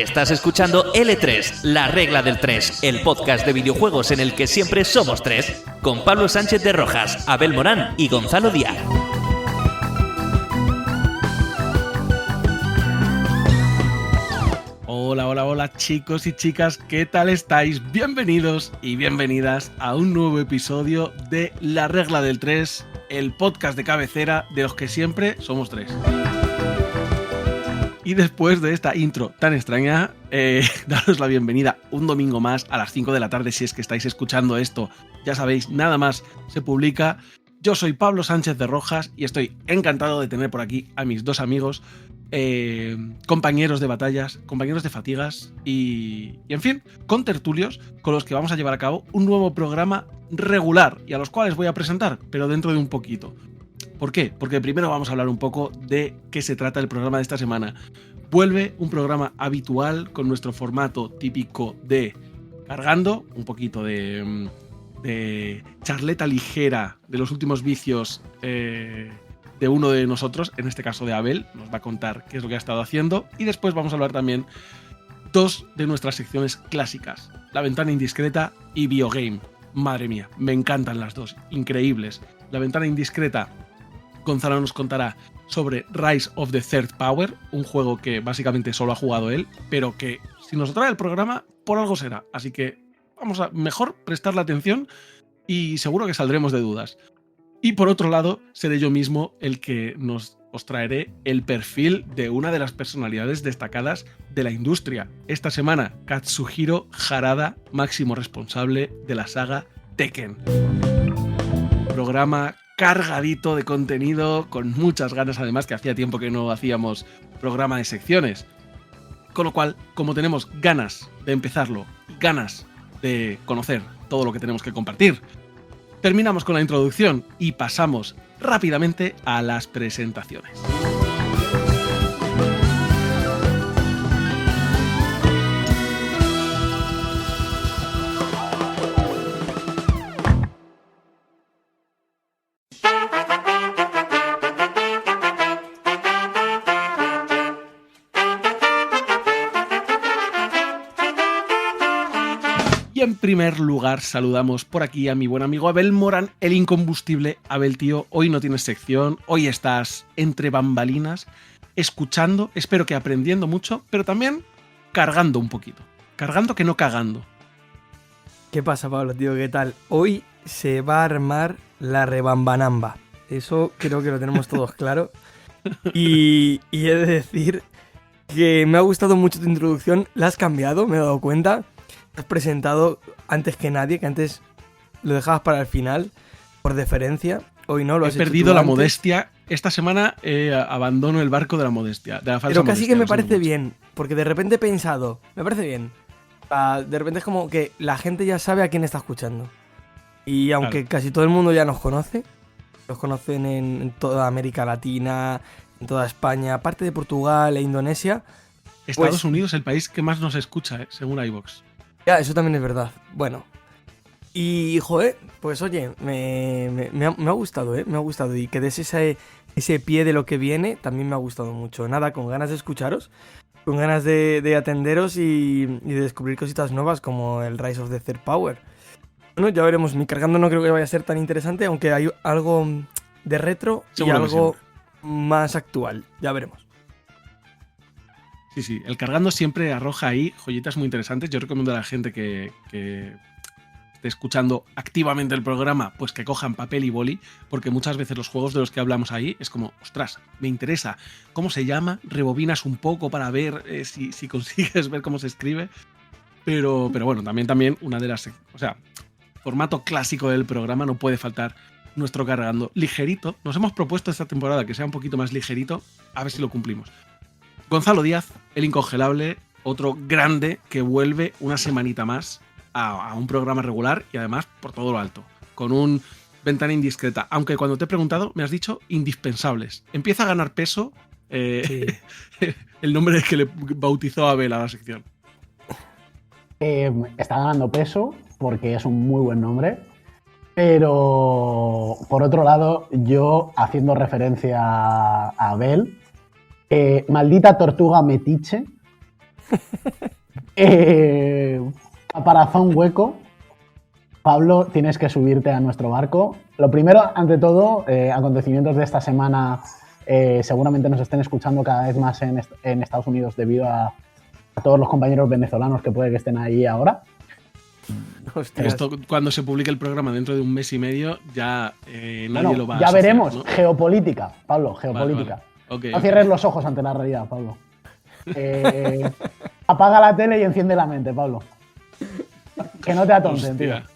Estás escuchando L3, la regla del 3, el podcast de videojuegos en el que siempre somos tres, con Pablo Sánchez de Rojas, Abel Morán y Gonzalo Díaz. Hola chicos y chicas, ¿qué tal estáis? Bienvenidos y bienvenidas a un nuevo episodio de La Regla del 3, el podcast de cabecera de los que siempre somos tres. Y después de esta intro tan extraña, daros la bienvenida un domingo más a las 5 de la tarde si es que estáis escuchando esto. Ya sabéis, nada más se publica. Yo soy Pablo Sánchez de Rojas y estoy encantado de tener por aquí a mis dos amigos, compañeros de batallas, compañeros de fatigas y en fin, contertulios con los que vamos a llevar a cabo un nuevo programa regular y a los cuales voy a presentar, pero dentro de un poquito. ¿Por qué? Porque primero vamos a hablar un poco de qué se trata el programa de esta semana. Vuelve un programa habitual con nuestro formato típico de cargando, un poquito de charleta ligera de los últimos vicios de uno de nosotros, en este caso de Abel, nos va a contar qué es lo que ha estado haciendo, y después vamos a hablar también dos de nuestras secciones clásicas, La Ventana Indiscreta y Biogame. Madre mía, me encantan las dos, increíbles. La Ventana Indiscreta, Gonzalo nos contará sobre Rise of the Third Power, un juego que básicamente solo ha jugado él, pero que si nos trae el programa, por algo será, así que vamos a mejor prestarle atención y seguro que saldremos de dudas. Y por otro lado, seré yo mismo el que os traeré el perfil de una de las personalidades destacadas de la industria. Esta semana, Katsuhiro Harada, máximo responsable de la saga Tekken. Programa cargadito de contenido, con muchas ganas, además que hacía tiempo que no hacíamos programa de secciones. Con lo cual, como tenemos ganas de empezarlo, ganas de conocer todo lo que tenemos que compartir, terminamos con la introducción y pasamos rápidamente a las presentaciones. Y en primer lugar saludamos por aquí a mi buen amigo Abel Morán, el incombustible. Abel, tío, hoy no tienes sección, hoy estás entre bambalinas, escuchando, espero que aprendiendo mucho, pero también cargando un poquito. Cargando que no cagando. ¿Qué pasa, Pablo, tío? ¿Qué tal? Hoy se va a armar la rebambanamba. Eso creo que lo tenemos todos claro. Y he de decir que me ha gustado mucho tu introducción. La has cambiado, me he dado cuenta. Has presentado antes que nadie, que antes lo dejabas para el final, por deferencia. Hoy no, lo has hecho. He perdido la modestia. Esta semana abandono el barco de la modestia, de la falsa modestia. Pero casi que me parece bien, porque de repente he pensado, me parece bien. De repente es como que la gente ya sabe a quién está escuchando. Y aunque casi todo el mundo ya nos conoce, nos conocen en toda América Latina, en toda España, aparte de Portugal e Indonesia. Estados Unidos es el país que más nos escucha, según iVoox. Ya, eso también es verdad. Bueno. Y, joder, pues oye, me ha gustado, me ha gustado. Y que des ese pie de lo que viene, también me ha gustado mucho. Nada, con ganas de escucharos, con ganas de atenderos y de descubrir cositas nuevas como el Rise of the Third Power. Bueno, ya veremos. Mi cargando no creo que vaya a ser tan interesante, aunque hay algo de retro y algo más actual. Ya veremos. Sí, el cargando siempre arroja ahí joyitas muy interesantes. Yo recomiendo a la gente que esté escuchando activamente el programa, pues que cojan papel y boli, porque muchas veces los juegos de los que hablamos ahí es como, ostras, me interesa cómo se llama, rebobinas un poco para ver si consigues ver cómo se escribe, pero bueno, también una de las... O sea, formato clásico del programa, no puede faltar nuestro cargando ligerito. Nos hemos propuesto esta temporada que sea un poquito más ligerito, a ver si lo cumplimos. Gonzalo Díaz, el incongelable, otro grande que vuelve una semanita más a un programa regular y además por todo lo alto, con un Ventana Indiscreta. Aunque cuando te he preguntado me has dicho indispensables. Empieza a ganar peso sí. El nombre que le bautizó a Abel a la sección. Está ganando peso porque es un muy buen nombre, pero por otro lado, yo haciendo referencia a Abel, maldita tortuga metiche, Caparazón hueco. Pablo, tienes que subirte a nuestro barco. Lo primero, ante todo, acontecimientos de esta semana seguramente nos estén escuchando cada vez más en Estados Unidos debido a todos los compañeros venezolanos que puede que estén ahí ahora. Hostias. Esto, cuando se publique el programa dentro de un mes y medio, ya nadie Bueno, lo va a ya asociar, veremos. ¿no? Geopolítica, Pablo, geopolítica. Vale. Ok, No ok. cierres los ojos ante la realidad, Pablo. Apaga la tele y enciende la mente, Pablo. Que no te atonten, tío. Hostia.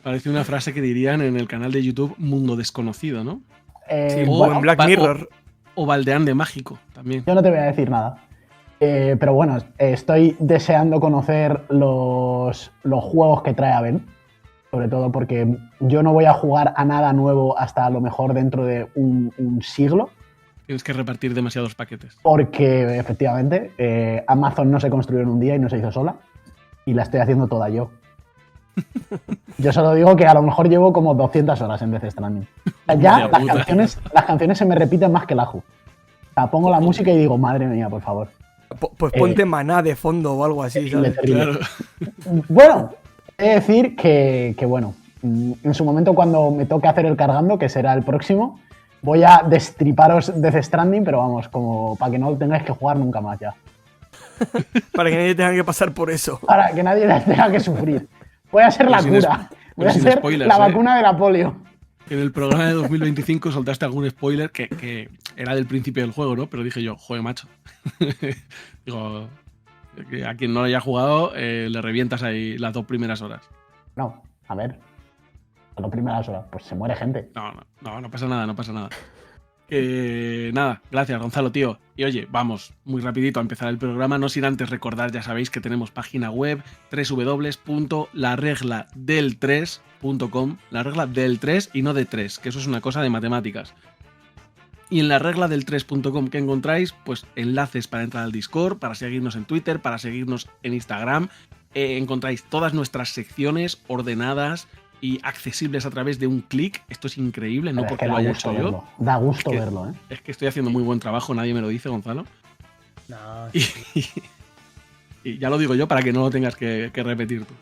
Parece una frase que dirían en el canal de YouTube Mundo Desconocido, ¿no? Sí, o o en Black Mirror. O Baldeán de Mágico también. Yo no te voy a decir nada. Pero bueno, estoy deseando conocer los juegos que trae Abel. Sobre todo porque yo no voy a jugar a nada nuevo hasta a lo mejor dentro de un siglo. Tienes que repartir demasiados paquetes. Porque efectivamente Amazon no se construyó en un día y no se hizo sola. Y la estoy haciendo toda yo. Yo solo digo que a lo mejor llevo como 200 horas en Death Stranding. O sea, ya Hostia puta. las canciones se me repiten más que el ajo. O sea, pongo la música y digo, madre mía, por favor. Pues ponte Maná de fondo o algo así, Terrible, ¿sabes? terrible. Claro. Bueno, he de decir que bueno, en su momento cuando me toque hacer el cargando, que será el próximo, voy a destriparos Death Stranding, pero vamos, como para que no tengáis que jugar nunca más ya. Para que nadie tenga que pasar por eso. Para que nadie tenga que sufrir. Voy a ser la Pero sin cura. Voy pero a sin ser spoilers, la vacuna de la polio. En el programa de 2025 soltaste algún spoiler que era del principio del juego, ¿no? Pero dije yo, joder, macho. Digo, que a quien no lo haya jugado, le revientas ahí las 2 primeras horas. No, a ver. A las primeras horas, pues se muere gente. No pasa nada, no pasa nada. Nada, gracias Gonzalo, tío. Y oye, vamos muy rapidito a empezar el programa, no sin antes recordar, ya sabéis que tenemos página web www.laregladeltres.com, la regla del 3 y no de 3, que eso es una cosa de matemáticas. Y en la regla del 3.com que encontráis, pues enlaces para entrar al Discord, para seguirnos en Twitter, para seguirnos en Instagram. Encontráis todas nuestras secciones ordenadas y accesibles a través de un clic. Esto es increíble, no Pero es porque que lo da haya gusto hecho yo. verlo. Da gusto Es que- verlo, ¿eh? Es que estoy haciendo muy buen trabajo, nadie me lo dice, Gonzalo. Y ya lo digo yo para que no lo tengas que repetir tú.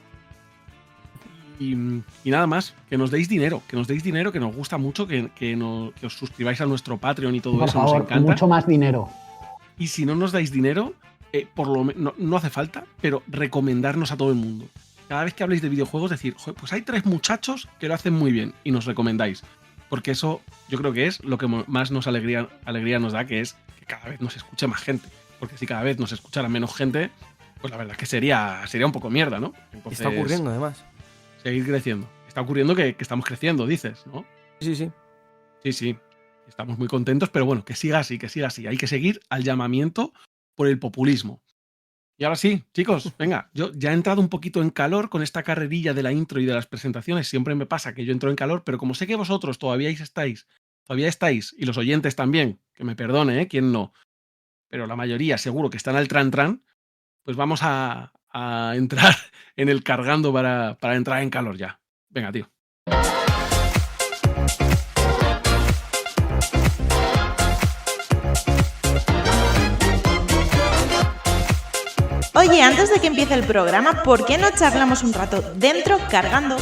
Y nada más, que nos deis dinero, que nos gusta mucho, que os suscribáis a nuestro Patreon y todo Por eso, nos favor, encanta. mucho más dinero. Y si no nos dais dinero, no hace falta, pero recomendarnos a todo el mundo. Cada vez que habléis de videojuegos, decir, "Joder, pues hay 3 muchachos que lo hacen muy bien", y nos recomendáis. Porque eso yo creo que es lo que más alegría nos da, que es que cada vez nos escuche más gente. Porque si cada vez nos escuchara menos gente, pues la verdad es que sería un poco mierda, ¿no? Entonces, Está ocurriendo, además. seguir creciendo. Está ocurriendo que estamos creciendo, dices, ¿no? Sí, sí. Sí. Estamos muy contentos, pero bueno, que siga así. Hay que seguir al llamamiento por el populismo. Y ahora sí, chicos, venga, yo ya he entrado un poquito en calor con esta carrerilla de la intro y de las presentaciones. Siempre me pasa que yo entro en calor, pero como sé que vosotros todavía estáis, y los oyentes también, que me perdone, ¿eh? ¿Quién no? Pero la mayoría seguro que están al tran, pues vamos a entrar en el cargando para entrar en calor ya. Venga, tío. Oye, antes de que empiece el programa, ¿por qué no charlamos un rato dentro cargando?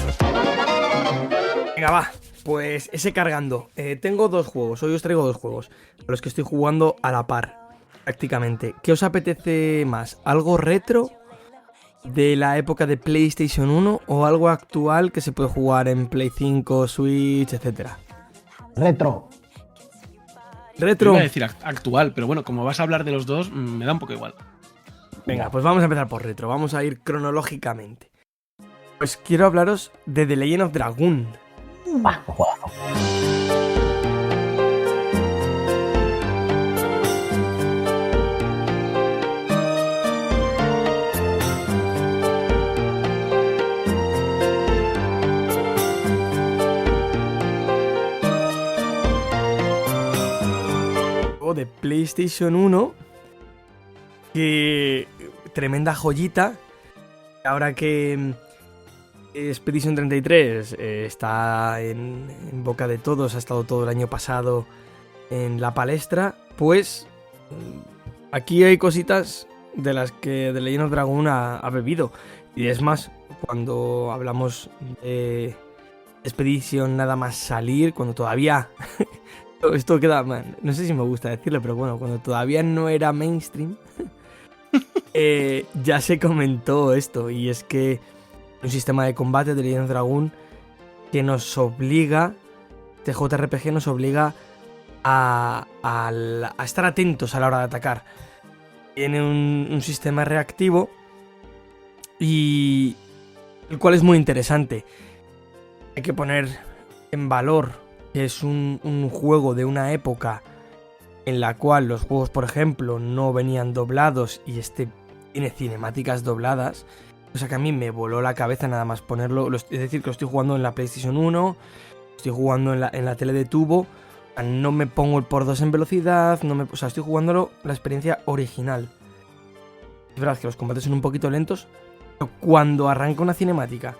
Venga, va. Pues ese cargando. Tengo 2 juegos. Hoy os traigo 2 juegos. A los que estoy jugando a la par. Prácticamente. ¿Qué os apetece más? ¿Algo retro? ¿De la época de PlayStation 1? ¿O algo actual que se puede jugar en Play 5, Switch, etcétera? Retro. Yo Retro. iba a decir actual, pero bueno, como vas a hablar de los dos, me da un poco igual. Venga, pues vamos a empezar por retro. Vamos a ir cronológicamente. Pues quiero hablaros de The Legend of Dragoon. Bah, qué juegazo. Juego de PlayStation 1. Que tremenda joyita. Ahora que Expedition 33 está en boca de todos, ha estado todo el año pasado en la palestra, pues aquí hay cositas de las que The Legend of Dragoon ha bebido. Y es más, cuando hablamos de Expedition nada más salir, cuando todavía... Esto queda... No sé si me gusta decirlo, pero bueno, cuando todavía no era mainstream, ya se comentó esto. Y es que un sistema de combate de Legend of Dragoon que nos obliga, TJRPG nos obliga a estar atentos a la hora de atacar. Tiene un sistema reactivo y el cual es muy interesante. Hay que poner en valor que es un juego de una época en la cual los juegos, por ejemplo, no venían doblados y este tiene cinemáticas dobladas. O sea que a mí me voló la cabeza nada más ponerlo. Es decir, que lo estoy jugando en la PlayStation 1, estoy jugando en la tele de tubo. No me pongo el por 2 en velocidad, o sea, estoy jugándolo la experiencia original. Es verdad que los combates son un poquito lentos, pero cuando arranca una cinemática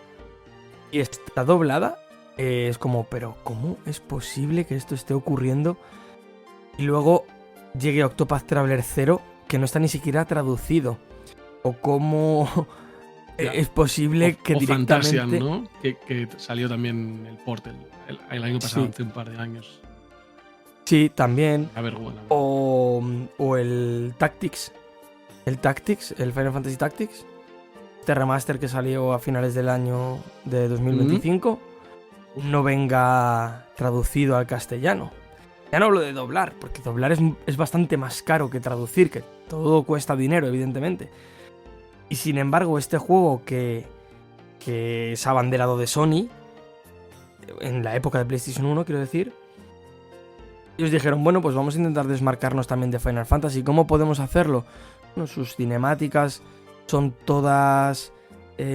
y está doblada, es como, pero ¿cómo es posible que esto esté ocurriendo? Y luego llegue Octopath Traveler 0, que no está ni siquiera traducido. O cómo es posible que directamente... Fantasian, ¿no? Que salió también el port el año pasado, hace un par de años. Sí, también. A ver, bueno. O el Tactics. El Tactics, el Final Fantasy Tactics. Este remaster que salió a finales del año de 2025. No venga traducido al castellano. Ya no hablo de doblar, porque doblar es bastante más caro que traducir, que todo cuesta dinero, evidentemente. Y sin embargo, este juego que es abanderado de Sony, en la época de PlayStation 1, quiero decir, ellos dijeron, bueno, pues vamos a intentar desmarcarnos también de Final Fantasy. ¿Cómo podemos hacerlo? Bueno, sus cinemáticas son todas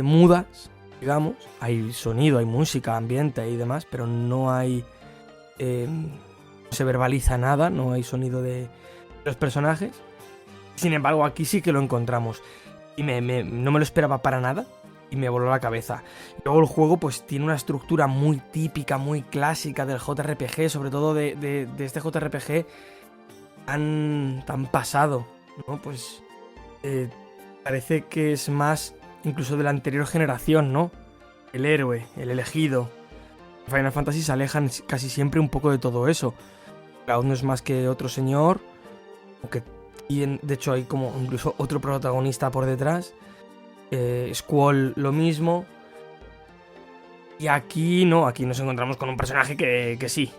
mudas, digamos. Hay sonido, hay música, ambiente y demás, pero no hay... no se verbaliza nada, no hay sonido de los personajes. Sin embargo, aquí sí que lo encontramos. Y no me lo esperaba para nada y me voló la cabeza. Luego el juego pues tiene una estructura muy típica, muy clásica del JRPG, sobre todo de este JRPG tan pasado, ¿no? Pues parece que es más incluso de la anterior generación, ¿no? El héroe, el elegido. Final Fantasy se alejan casi siempre un poco de todo eso. Cloud no es más que otro señor, aunque de hecho hay como incluso otro protagonista por detrás. Squall lo mismo. Y aquí no, aquí nos encontramos con un personaje que sí.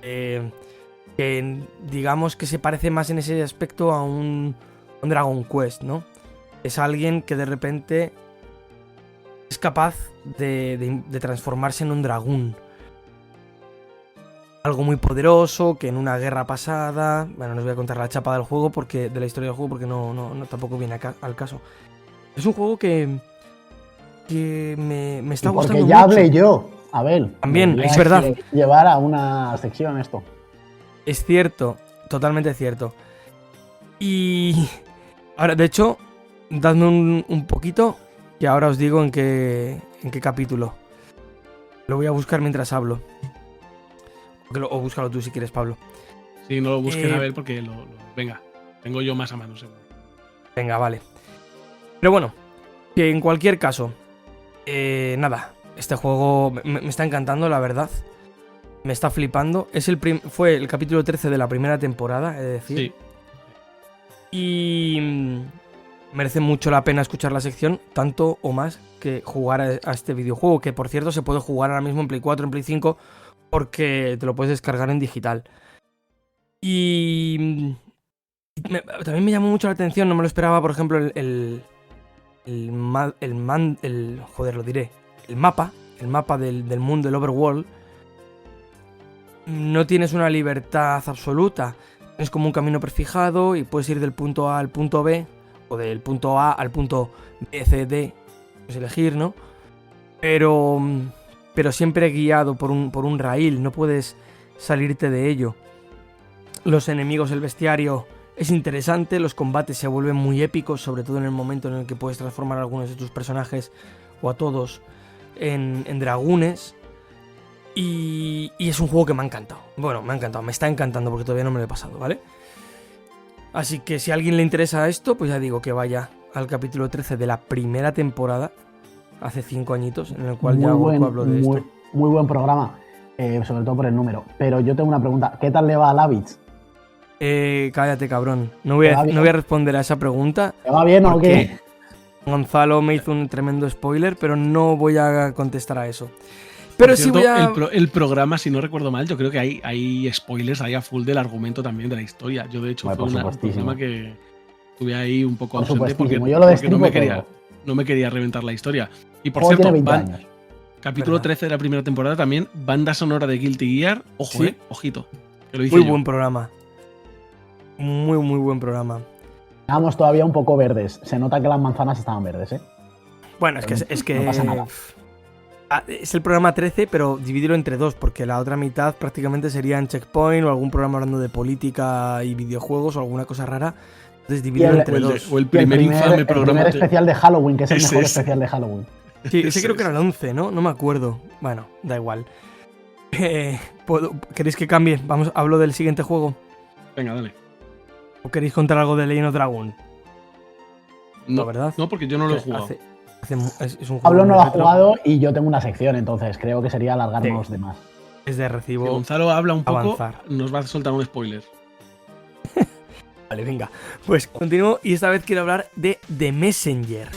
Que digamos que se parece más en ese aspecto a un Dragon Quest, ¿no? Es alguien que de repente es capaz de transformarse en un dragón. Algo muy poderoso, que en una guerra pasada... Bueno, no os voy a contar la chapa del juego, de la historia del juego, porque no tampoco viene al caso. Es un juego que me está gustando mucho. Porque ya hablé yo, Abel. También, es verdad. Llevar a una sección esto. Es cierto, totalmente cierto. Y... Ahora, de hecho, dadme un poquito, que ahora os digo en qué capítulo. Lo voy a buscar mientras hablo. O búscalo tú si quieres, Pablo. Sí, no lo busquen a ver porque venga, tengo yo más a mano, seguro. Venga, vale. Pero bueno, que en cualquier caso, nada, este juego me está encantando, la verdad. Me está flipando. Fue el capítulo 13 de la primera temporada, es decir. Sí. Y merece mucho la pena escuchar la sección, tanto o más que jugar a este videojuego, que por cierto se puede jugar ahora mismo en Play 4, en Play 5, porque te lo puedes descargar en digital. Y también me llamó mucho la atención, no me lo esperaba, por ejemplo, el mapa del mundo, el overworld. No tienes una libertad absoluta, es como un camino prefijado y puedes ir del punto A al punto B, o del punto A al punto B, C, D, puedes elegir, ¿no? Pero siempre guiado por un raíl, no puedes salirte de ello. Los enemigos, el bestiario es interesante, los combates se vuelven muy épicos, sobre todo en el momento en el que puedes transformar a algunos de tus personajes, o a todos, en dragones. Y es un juego que me ha encantado. Bueno, me ha encantado, me está encantando porque todavía no me lo he pasado, ¿vale? Así que si a alguien le interesa esto, pues ya digo que vaya al capítulo 13 de la primera temporada, hace 5 añitos, en el cual ya hablo de esto. Muy buen programa, sobre todo por el número. Pero yo tengo una pregunta, ¿qué tal le va a Lavitz? Cállate, cabrón. No voy a responder a esa pregunta. ¿Te va bien o qué? Gonzalo me hizo un tremendo spoiler, pero no voy a contestar a eso. Pero sí voy a... el programa, si no recuerdo mal, yo creo que hay spoilers ahí a full del argumento también de la historia. Yo, de hecho, fue un programa que estuve ahí un poco ausente porque no me quería reventar la historia. Y por cierto, capítulo 13 de la primera temporada también, banda sonora de Guilty Gear. Ojo, ¿sí? Ojito. Que lo hice muy buen programa. Muy, muy buen programa. Estábamos todavía un poco verdes. Se nota que las manzanas estaban verdes, ¿eh? Bueno, es que no pasa nada. Es el programa 13, pero dividirlo entre dos, porque la otra mitad prácticamente sería en Checkpoint o algún programa hablando de política y videojuegos o alguna cosa rara. Entonces dividirlo entre dos. O el primer infame programa. El primer especial de Halloween, que es el mejor especial de Halloween. Sí, ese creo que era el 11, ¿no? No me acuerdo. Bueno, da igual. ¿Queréis que cambie? Hablo del siguiente juego. Venga, dale. ¿O queréis contar algo de Legend of Dragon? No, ¿verdad? No, porque yo no lo he jugado. Es un juego Pablo no lo ha jugado y yo tengo una sección, entonces creo que sería alargarnos de más. Es de recibo. Si Gonzalo habla un poco, avanzar. Nos va a soltar un spoiler. Vale, venga. Pues continúo y esta vez quiero hablar de The Messenger.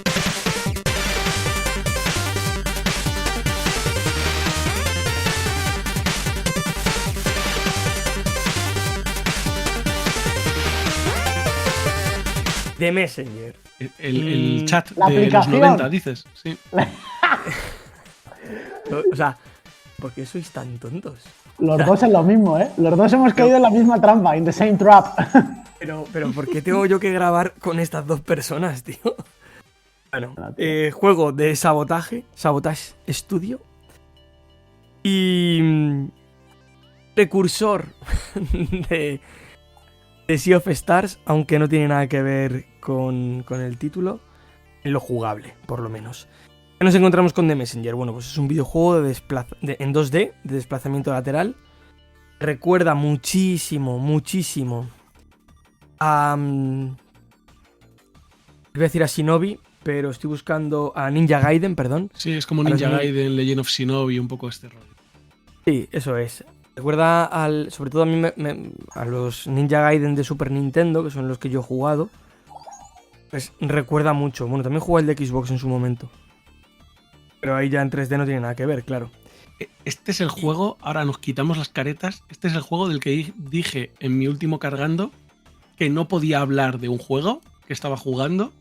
The Messenger. El chat la de aplicación. los 90, dices. Sí. O sea, ¿por qué sois tan tontos? Los dos es lo mismo, ¿eh? Los dos hemos caído en la misma trampa, in the same trap. Pero ¿por qué tengo yo que grabar con estas dos personas, tío? Bueno, juego de Sabotage Studio. Y precursor de Sea of Stars, aunque no tiene nada que ver con el título, en lo jugable, por lo menos. ¿Qué nos encontramos con The Messenger? Bueno, pues es un videojuego en 2D, de desplazamiento lateral. Recuerda muchísimo a... voy a decir a Shinobi, pero estoy buscando a Ninja Gaiden, perdón. Sí, es como Ninja Gaiden, Legend of Shinobi, un poco este rollo. Sí, eso es. Recuerda sobre todo a mí a los Ninja Gaiden de Super Nintendo, que son los que yo he jugado. Pues recuerda mucho. Bueno, también jugué el de Xbox en su momento. Pero ahí ya en 3D no tiene nada que ver, claro. Este es el juego, ahora nos quitamos las caretas, este es el juego del que dije en mi último cargando que no podía hablar de un juego que estaba jugando.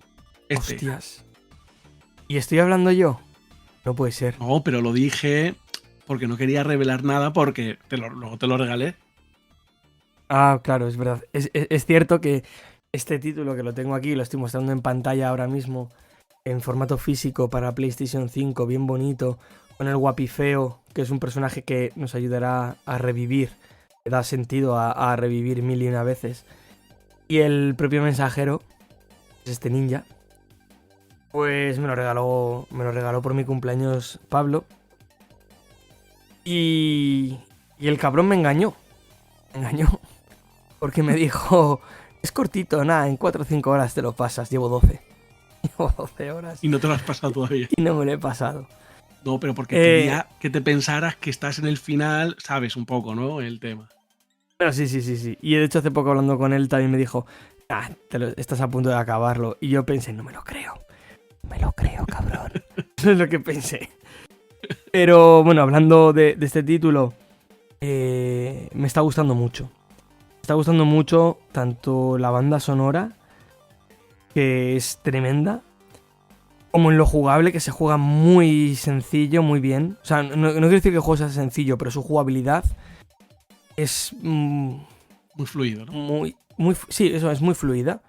Hostias. ¿Y estoy hablando yo? No puede ser. No, pero lo dije porque no quería revelar nada porque luego te lo regalé. Ah, claro, es verdad. Es cierto que este título que lo tengo aquí, lo estoy mostrando en pantalla ahora mismo, en formato físico para PlayStation 5, bien bonito, con el Guapifeo, que es un personaje que nos ayudará a revivir, que da sentido a revivir 1001 veces. Y el propio mensajero, es este ninja, pues me lo regaló por mi cumpleaños Pablo. Y el cabrón me engañó. Porque me dijo, es cortito, nada, en 4 o 5 horas te lo pasas, llevo 12. Llevo 12 horas. Y no te lo has pasado todavía. Y no me lo he pasado. No, pero porque quería que te pensaras que estás en el final, sabes un poco, ¿no? El tema. Pero sí. Y de hecho hace poco hablando con él también me dijo, estás a punto de acabarlo. Y yo pensé, no me lo creo. Me lo creo, cabrón. Eso es lo que pensé. Pero bueno, hablando de este título, me está gustando mucho. Me está gustando mucho tanto la banda sonora, que es tremenda, como en lo jugable, que se juega muy sencillo, muy bien. O sea, no quiero decir que el juego sea sencillo, pero su jugabilidad es... muy fluido, ¿no? Sí, eso es muy fluida.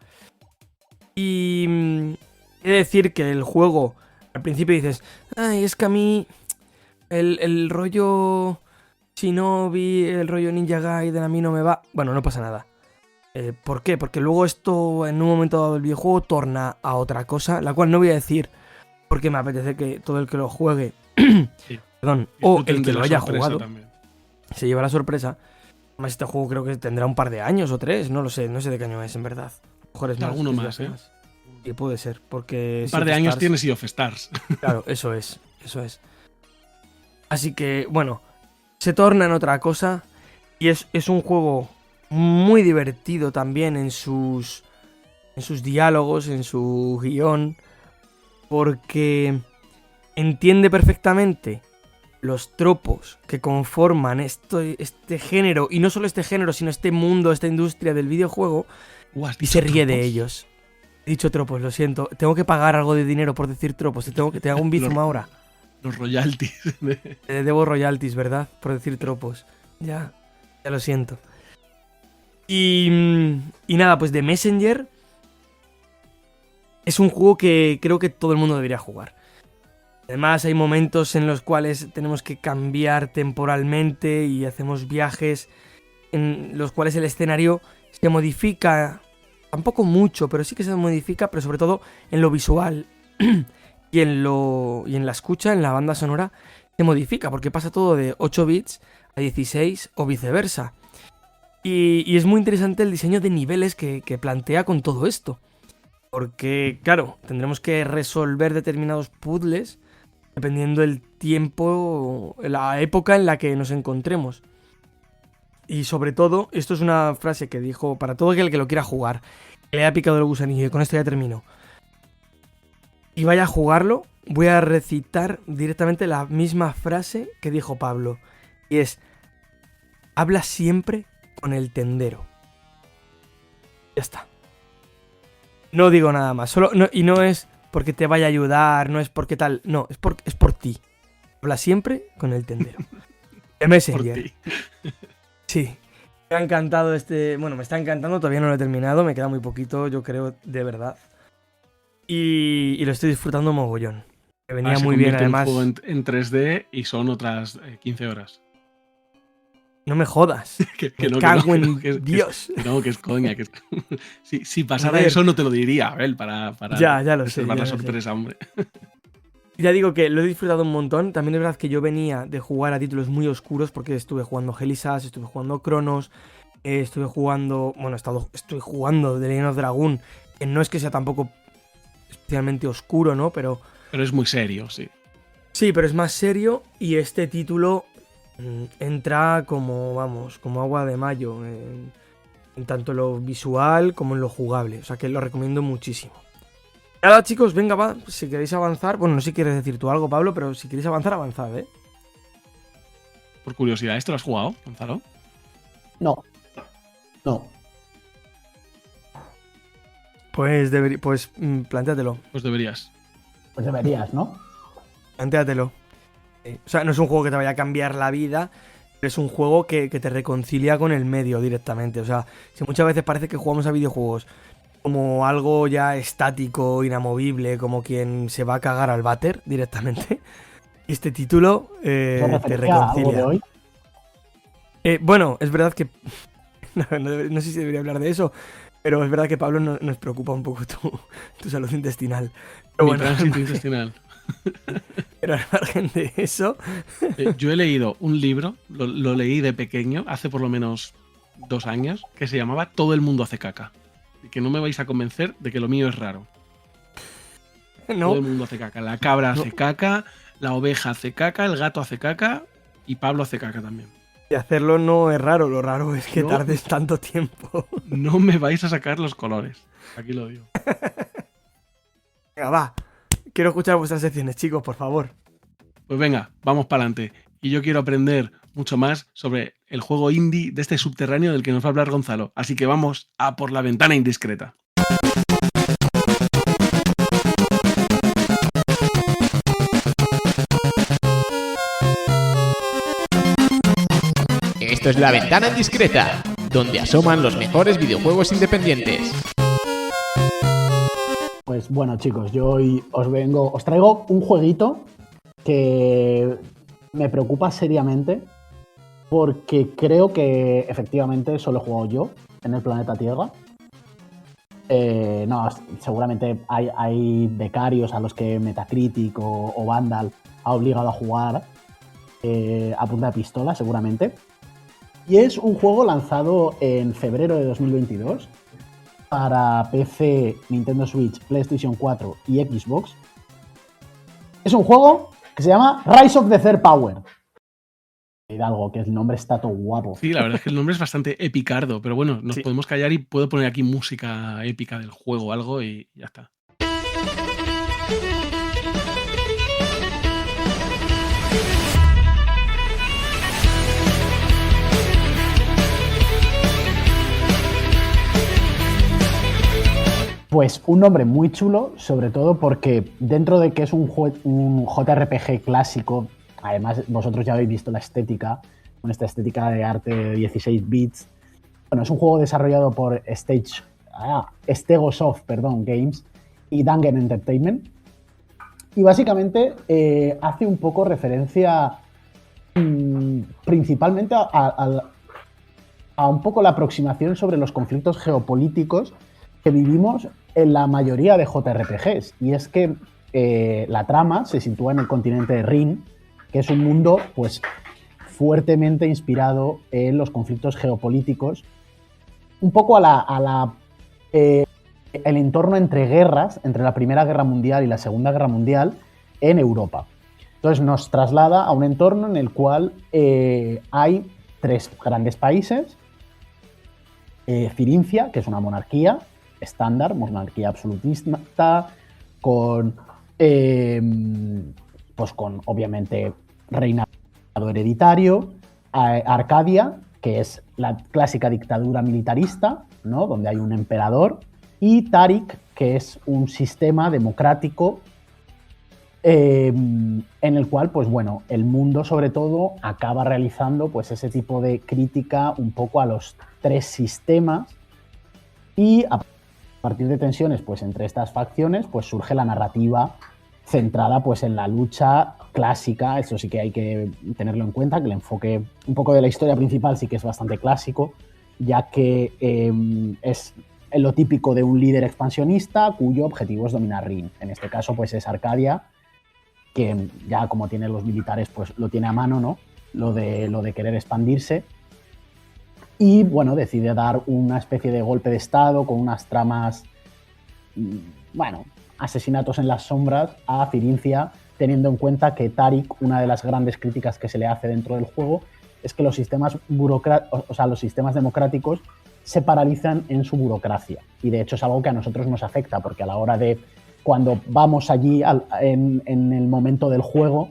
Y he de decir que el juego, al principio dices, ay, es que a mí el rollo Shinobi, el rollo Ninja Gaiden a mí no me va. Bueno, no pasa nada. ¿Por qué? Porque luego esto en un momento dado del videojuego torna a otra cosa, la cual no voy a decir porque me apetece que todo el que lo juegue, sí. perdón, o el que lo haya jugado, también se lleva la sorpresa. Además, este juego creo que tendrá un par de años o 3, no lo sé, no sé de qué año es, en verdad. A lo mejor es más. Alguno es más, ¿eh? Y puede ser, porque... Un par de años tiene Sea of Stars. Claro, eso es. Así que, bueno, se torna en otra cosa y es un juego muy divertido también en sus diálogos, en su guión, porque entiende perfectamente los tropos que conforman este género, y no solo este género, sino este mundo, esta industria del videojuego, y se ríe de ellos. He dicho tropos, lo siento. Tengo que pagar algo de dinero por decir tropos. Te hago un bizum ahora. Los royalties. Te debo royalties, ¿verdad? Por decir tropos. Ya lo siento. Y nada, pues The Messenger es un juego que creo que todo el mundo debería jugar. Además, hay momentos en los cuales tenemos que cambiar temporalmente y hacemos viajes en los cuales el escenario se modifica. Tampoco mucho, pero sí que se modifica, pero sobre todo en lo visual y en la escucha, en la banda sonora, se modifica, porque pasa todo de 8 bits a 16 o viceversa. Y es muy interesante el diseño de niveles que plantea con todo esto. Porque, claro, tendremos que resolver determinados puzzles dependiendo del tiempo, la época en la que nos encontremos. Y sobre todo, esto es una frase que dijo para todo aquel que lo quiera jugar, que le haya picado el gusanillo, y con esto ya termino. Y vaya a jugarlo, voy a recitar directamente la misma frase que dijo Pablo. Y es: habla siempre con el tendero. Ya está. No digo nada más. Y no es porque te vaya a ayudar, no es porque tal. No, es por ti. Habla siempre con el tendero. The Messenger. Sí. Me ha encantado Bueno, me está encantando, todavía no lo he terminado. Me queda muy poquito, yo creo, de verdad. Y lo estoy disfrutando mogollón. Me venía muy bien, además. Un juego en 3D y son otras 15 horas. No me jodas. Me cago en Dios. Que es coña. Si pasara eso no te lo diría, Abel, para ya lo sé. La sorpresa, hombre. Ya digo que lo he disfrutado un montón. También es verdad que yo venía de jugar a títulos muy oscuros porque estuve jugando Helisas, estuve jugando Cronos, estuve jugando... Bueno, estoy jugando The Legend of Dragoon, que no es que sea tampoco especialmente oscuro, ¿no? Pero es muy serio, sí. Sí, pero es más serio y este título entra como agua de mayo en tanto lo visual como en lo jugable. O sea que lo recomiendo muchísimo. Nada, chicos, venga, va, si queréis avanzar... Bueno, no sé si quieres decir tú algo, Pablo, pero si queréis avanzar, avanzad, ¿eh? Por curiosidad, ¿esto lo has jugado, Gonzalo? No. Pues plantéatelo. Pues deberías. Pues deberías, ¿no? Plantéatelo. O sea, no es un juego que te vaya a cambiar la vida, pero es un juego que te reconcilia con el medio directamente. O sea, si muchas veces parece que jugamos a videojuegos como algo ya estático, inamovible, como quien se va a cagar al váter directamente, este título te reconcilia. Hoy? Bueno, es verdad que... no sé si debería hablar de eso, pero es verdad que Pablo nos preocupa un poco tu salud intestinal. Pero Mi tránsito intestinal. Pero al margen de eso... Yo he leído un libro, lo leí de pequeño, hace por lo menos 2 años, que se llamaba Todo el mundo hace caca. Y que no me vais a convencer de que lo mío es raro. No. Todo el mundo hace caca. La cabra hace caca, la oveja hace caca, el gato hace caca y Pablo hace caca también. Y hacerlo no es raro, lo raro es que tardes tanto tiempo. No me vais a sacar los colores. Aquí lo digo. Venga, va. Quiero escuchar vuestras secciones, chicos, por favor. Pues venga, vamos para adelante. Y yo quiero aprender mucho más sobre el juego indie de este subterráneo del que nos va a hablar Gonzalo. Así que vamos a por la ventana indiscreta. Esto es La Ventana Indiscreta, donde asoman los mejores videojuegos independientes. Pues bueno, chicos, yo hoy os traigo un jueguito que me preocupa seriamente porque creo que efectivamente solo he jugado yo en el planeta Tierra. No, seguramente hay becarios a los que Metacritic o Vandal ha obligado a jugar a punta de pistola, seguramente. Y es un juego lanzado en febrero de 2022 para PC, Nintendo Switch, PlayStation 4 y Xbox. Es un juego que se llama Rise of the Third Power. Algo que el nombre está todo guapo. Sí, la verdad es que el nombre es bastante epicardo, pero bueno, nos Sí. podemos callar y puedo poner aquí música épica del juego o algo y ya está. Pues un nombre muy chulo, sobre todo porque dentro de que es un JRPG clásico, además vosotros ya habéis visto la estética, con esta estética de arte de 16 bits. Bueno, es un juego desarrollado por Stegosoft Games y Dangen Entertainment. Y básicamente hace un poco referencia principalmente a un poco la aproximación sobre los conflictos geopolíticos que vivimos en la mayoría de JRPGs. Y es que la trama se sitúa en el continente de Rin, que es un mundo pues fuertemente inspirado en los conflictos geopolíticos, un poco el entorno entre guerras, entre la Primera Guerra Mundial y la Segunda Guerra Mundial en Europa. Entonces nos traslada a un entorno en el cual hay 3 grandes países. Firinfia, que es una monarquía estándar, monarquía absolutista, con obviamente reinado hereditario. Arcadia, que es la clásica dictadura militarista, ¿no? Donde hay un emperador. Y Tarik, que es un sistema democrático en el cual, pues bueno, el mundo sobre todo acaba realizando pues ese tipo de crítica un poco a los 3 sistemas, y a partir de tensiones pues entre estas facciones pues surge la narrativa centrada pues en la lucha clásica. Eso sí que hay que tenerlo en cuenta, que el enfoque un poco de la historia principal sí que es bastante clásico, ya que es lo típico de un líder expansionista cuyo objetivo es dominar Rin. En este caso pues es Arcadia, que ya como tiene los militares pues lo tiene a mano, ¿no? Lo de querer expandirse. Y bueno, decide dar una especie de golpe de estado con unas tramas, bueno, asesinatos en las sombras a Firinfia, teniendo en cuenta que Tarik, una de las grandes críticas que se le hace dentro del juego, es que los sistemas los sistemas democráticos se paralizan en su burocracia. Y de hecho es algo que a nosotros nos afecta, porque a la hora de cuando vamos allí en el momento del juego,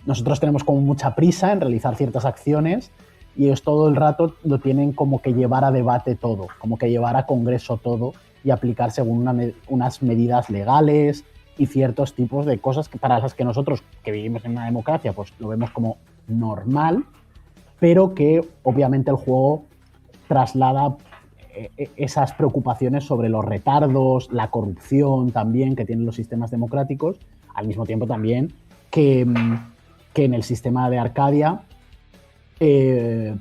nosotros tenemos como mucha prisa en realizar ciertas acciones, y ellos todo el rato lo tienen como que llevar a debate todo, como que llevar a congreso todo y aplicar según unas medidas legales y ciertos tipos de cosas que para las que nosotros, que vivimos en una democracia, pues lo vemos como normal, pero que obviamente el juego traslada esas preocupaciones sobre los retardos, la corrupción también que tienen los sistemas democráticos, al mismo tiempo también que en el sistema de Arcadia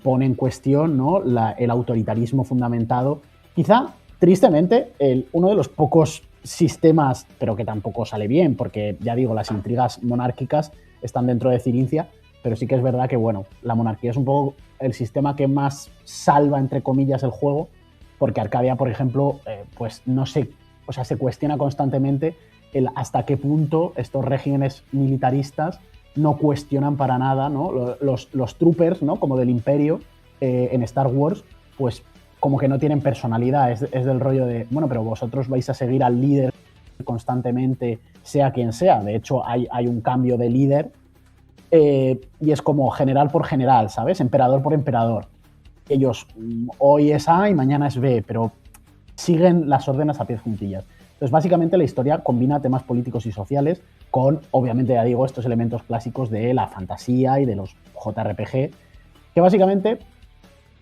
pone en cuestión, ¿no? El autoritarismo fundamentado. Quizá, tristemente, uno de los pocos sistemas, pero que tampoco sale bien, porque ya digo, las intrigas monárquicas están dentro de Firinfia, pero sí que es verdad que, bueno, la monarquía es un poco el sistema que más salva, entre comillas, el juego, porque Arcadia, por ejemplo, pues no sé, o sea, se cuestiona constantemente hasta qué punto estos regímenes militaristas no cuestionan para nada, ¿no? Los troopers, ¿no? Como del Imperio en Star Wars, pues como que no tienen personalidad, es del rollo de, bueno, pero vosotros vais a seguir al líder constantemente, sea quien sea. De hecho, hay un cambio de líder y es como general por general, ¿sabes? Emperador por emperador. Ellos hoy es A y mañana es B, pero siguen las órdenes a pies juntillas. Entonces, básicamente la historia combina temas políticos y sociales con, obviamente, ya digo, estos elementos clásicos de la fantasía y de los JRPG, que básicamente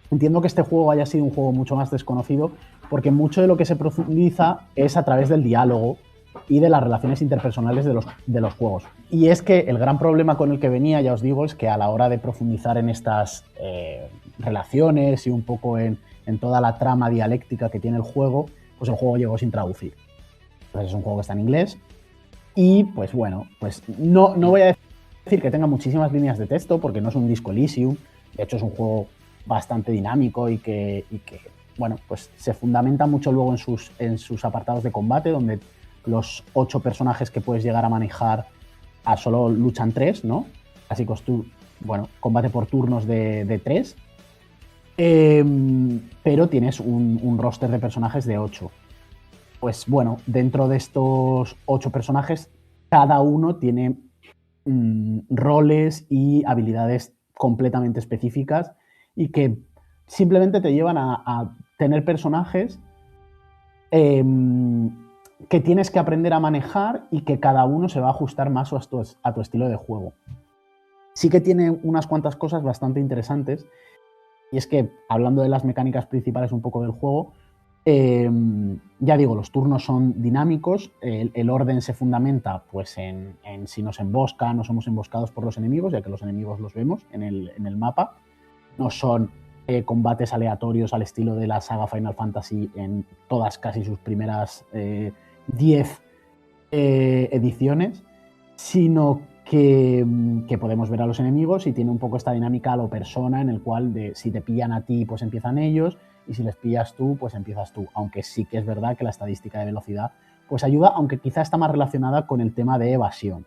entiendo que este juego haya sido un juego mucho más desconocido porque mucho de lo que se profundiza es a través del diálogo y de las relaciones interpersonales de los juegos. Y es que el gran problema con el que venía, ya os digo, es que a la hora de profundizar en estas relaciones y un poco en toda la trama dialéctica que tiene el juego, pues el juego llegó sin traducir. Entonces es un juego que está en inglés y pues bueno, pues no voy a decir que tenga muchísimas líneas de texto porque no es un Disco Elysium, De hecho, es un juego bastante dinámico y que bueno, pues se fundamenta mucho luego en sus apartados de combate, donde los 8 personajes que puedes llegar a manejar a solo luchan 3, ¿no? Así que bueno, combate por turnos de 3. Pero tienes un roster de personajes de 8. Pues bueno, dentro de estos 8 personajes, cada uno tiene roles y habilidades completamente específicas y que simplemente te llevan a tener personajes que tienes que aprender a manejar y que cada uno se va a ajustar más a tu estilo de juego. Sí que tiene unas cuantas cosas bastante interesantes, y es que, hablando de las mecánicas principales un poco del juego, ya digo, los turnos son dinámicos, el orden se fundamenta pues, en si nos emboscan o somos emboscados por los enemigos, ya que los enemigos los vemos en el mapa. No son combates aleatorios al estilo de la saga Final Fantasy en todas casi sus primeras 10 ediciones, sino que podemos ver a los enemigos y tiene un poco esta dinámica a lo Persona, en el cual si te pillan a ti, pues empiezan ellos, y si les pillas tú, pues empiezas tú. Aunque sí que es verdad que la estadística de velocidad pues ayuda, aunque quizá está más relacionada con el tema de evasión.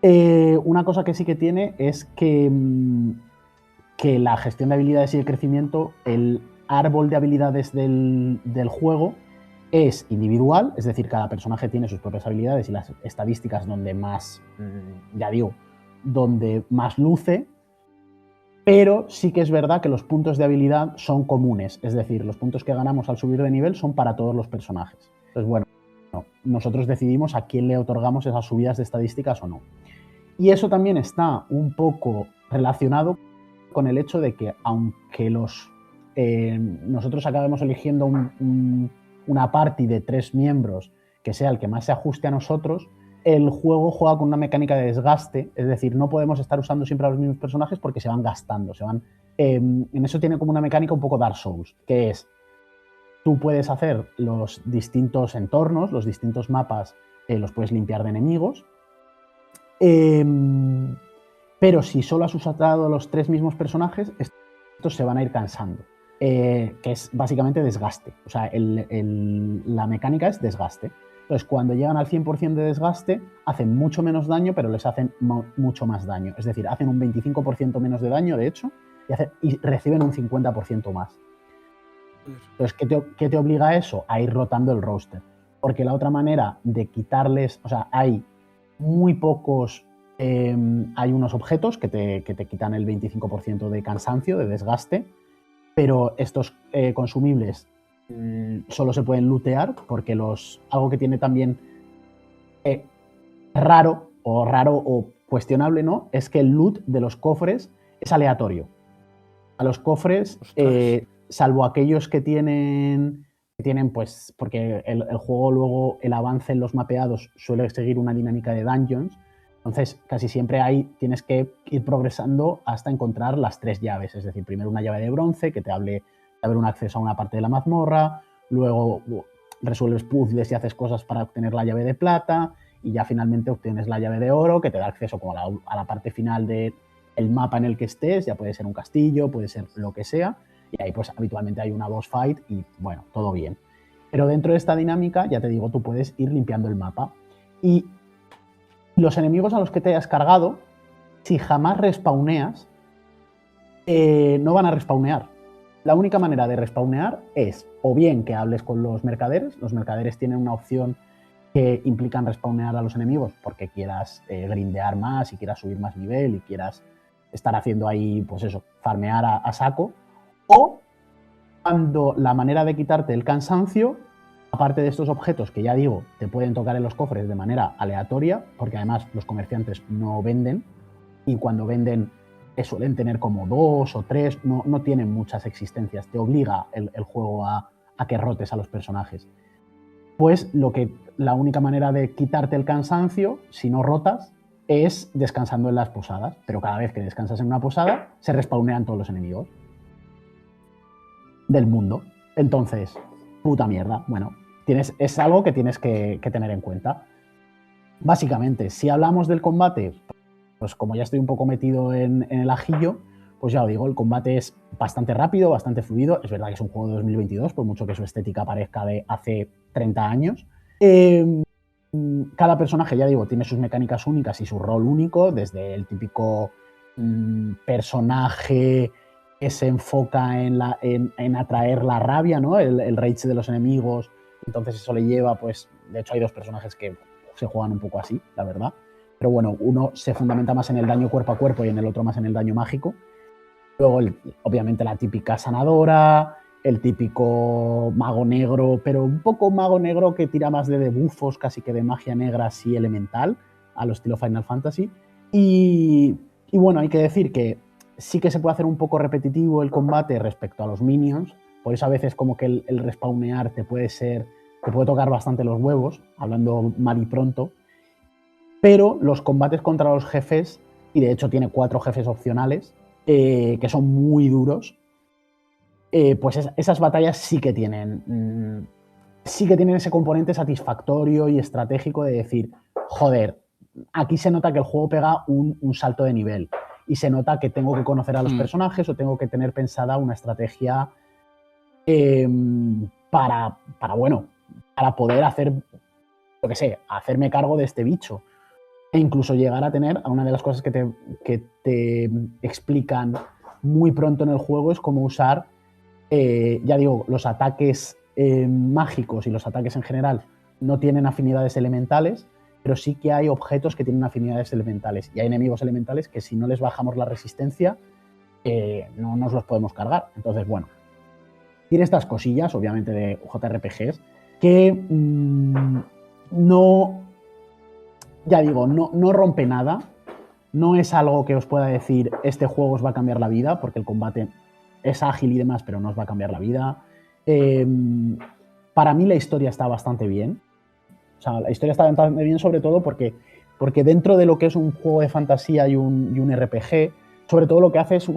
Una cosa que sí que tiene es que la gestión de habilidades y el crecimiento, el árbol de habilidades del juego es individual, es decir, cada personaje tiene sus propias habilidades y las estadísticas donde más, ya digo, donde más luce, pero sí que es verdad que los puntos de habilidad son comunes, es decir, los puntos que ganamos al subir de nivel son para todos los personajes. Entonces, bueno, nosotros decidimos a quién le otorgamos esas subidas de estadísticas o no. Y eso también está un poco relacionado con el hecho de que, aunque nosotros acabemos eligiendo una party de 3 miembros que sea el que más se ajuste a nosotros, el juego juega con una mecánica de desgaste, es decir, no podemos estar usando siempre a los mismos personajes porque se van gastando, en eso tiene como una mecánica un poco Dark Souls, que es, tú puedes hacer los distintos entornos, los distintos mapas, los puedes limpiar de enemigos, pero si solo has usado los 3 mismos personajes, estos se van a ir cansando. Que es básicamente desgaste. O sea, la mecánica es desgaste. Entonces, cuando llegan al 100% de desgaste, hacen mucho menos daño, pero les hacen mucho más daño. Es decir, hacen un 25% menos de daño, de hecho, y reciben un 50% más. Entonces, ¿qué te obliga a eso? A ir rotando el roster. Porque la otra manera de quitarles... O sea, hay muy pocos... hay unos objetos que te quitan el 25% de cansancio, de desgaste, pero estos consumibles solo se pueden lootear porque algo que tiene también raro o cuestionable, ¿no? Es que el loot de los cofres es aleatorio. A los cofres, salvo aquellos que tienen pues, porque el juego luego, el avance en los mapeados suele seguir una dinámica de dungeons. Entonces, casi siempre tienes que ir progresando hasta encontrar las 3 llaves. Es decir, primero una llave de bronce que te abre un acceso a una parte de la mazmorra, luego resuelves puzzles y haces cosas para obtener la llave de plata, y ya finalmente obtienes la llave de oro que te da acceso como a la parte final del mapa en el que estés. Ya puede ser un castillo, puede ser lo que sea, y ahí pues habitualmente hay una boss fight y bueno, todo bien. Pero dentro de esta dinámica, ya te digo, tú puedes ir limpiando el mapa. Y los enemigos a los que te hayas cargado, si jamás respawneas, no van a respawnear. La única manera de respawnear es o bien que hables con los mercaderes. Los mercaderes tienen una opción que implican respawnear a los enemigos porque quieras grindear más y quieras subir más nivel y quieras estar haciendo ahí, pues eso, farmear a saco. O cuando la manera de quitarte el cansancio, aparte de estos objetos que ya digo, te pueden tocar en los cofres de manera aleatoria, porque además los comerciantes no venden, y cuando venden suelen tener como 2 o 3, no tienen muchas existencias, te obliga el juego a que rotes a los personajes. Pues la única manera de quitarte el cansancio, si no rotas, es descansando en las posadas, pero cada vez que descansas en una posada, se respawnean todos los enemigos del mundo. Entonces, puta mierda. Bueno, es algo que tienes que tener en cuenta. Básicamente, si hablamos del combate, pues como ya estoy un poco metido en el ajillo, pues ya os digo, el combate es bastante rápido, bastante fluido. Es verdad que es un juego de 2022, por mucho que su estética parezca de hace 30 años. Cada personaje, ya digo, tiene sus mecánicas únicas y su rol único, desde el típico personaje que se enfoca en atraer la rabia, ¿no? El rage de los enemigos. Entonces eso le lleva, pues, de hecho hay dos personajes que se juegan un poco así, la verdad. Pero bueno, uno se fundamenta más en el daño cuerpo a cuerpo y en el otro más en el daño mágico. Luego, obviamente, la típica sanadora, el típico mago negro, pero un poco mago negro que tira más de debuffos, casi que de magia negra así elemental, a lo estilo Final Fantasy. Y bueno, hay que decir que sí que se puede hacer un poco repetitivo el combate respecto a los minions, por eso a veces como que el respawnear te puede tocar bastante los huevos, hablando mal y pronto, pero los combates contra los jefes, y de hecho tiene 4 jefes opcionales, que son muy duros, pues esas batallas sí que tienen ese componente satisfactorio y estratégico de decir, joder, aquí se nota que el juego pega un salto de nivel y se nota que tengo que conocer a los personajes o tengo que tener pensada una estrategia para poder hacer, lo que sé, hacerme cargo de este bicho. E incluso llegar a tener, una de las cosas que te explican muy pronto en el juego es cómo usar, ya digo, los ataques mágicos y los ataques en general no tienen afinidades elementales, pero sí que hay objetos que tienen afinidades elementales y hay enemigos elementales que si no les bajamos la resistencia no nos los podemos cargar. Entonces, bueno, tiene estas cosillas, obviamente de JRPGs, que no rompe nada, no es algo que os pueda decir este juego os va a cambiar la vida, porque el combate es ágil y demás, pero no os va a cambiar la vida. Para mí la historia está bastante bien. O sea, la historia está bastante bien sobre todo porque dentro de lo que es un juego de fantasía y un RPG, sobre todo lo que hace es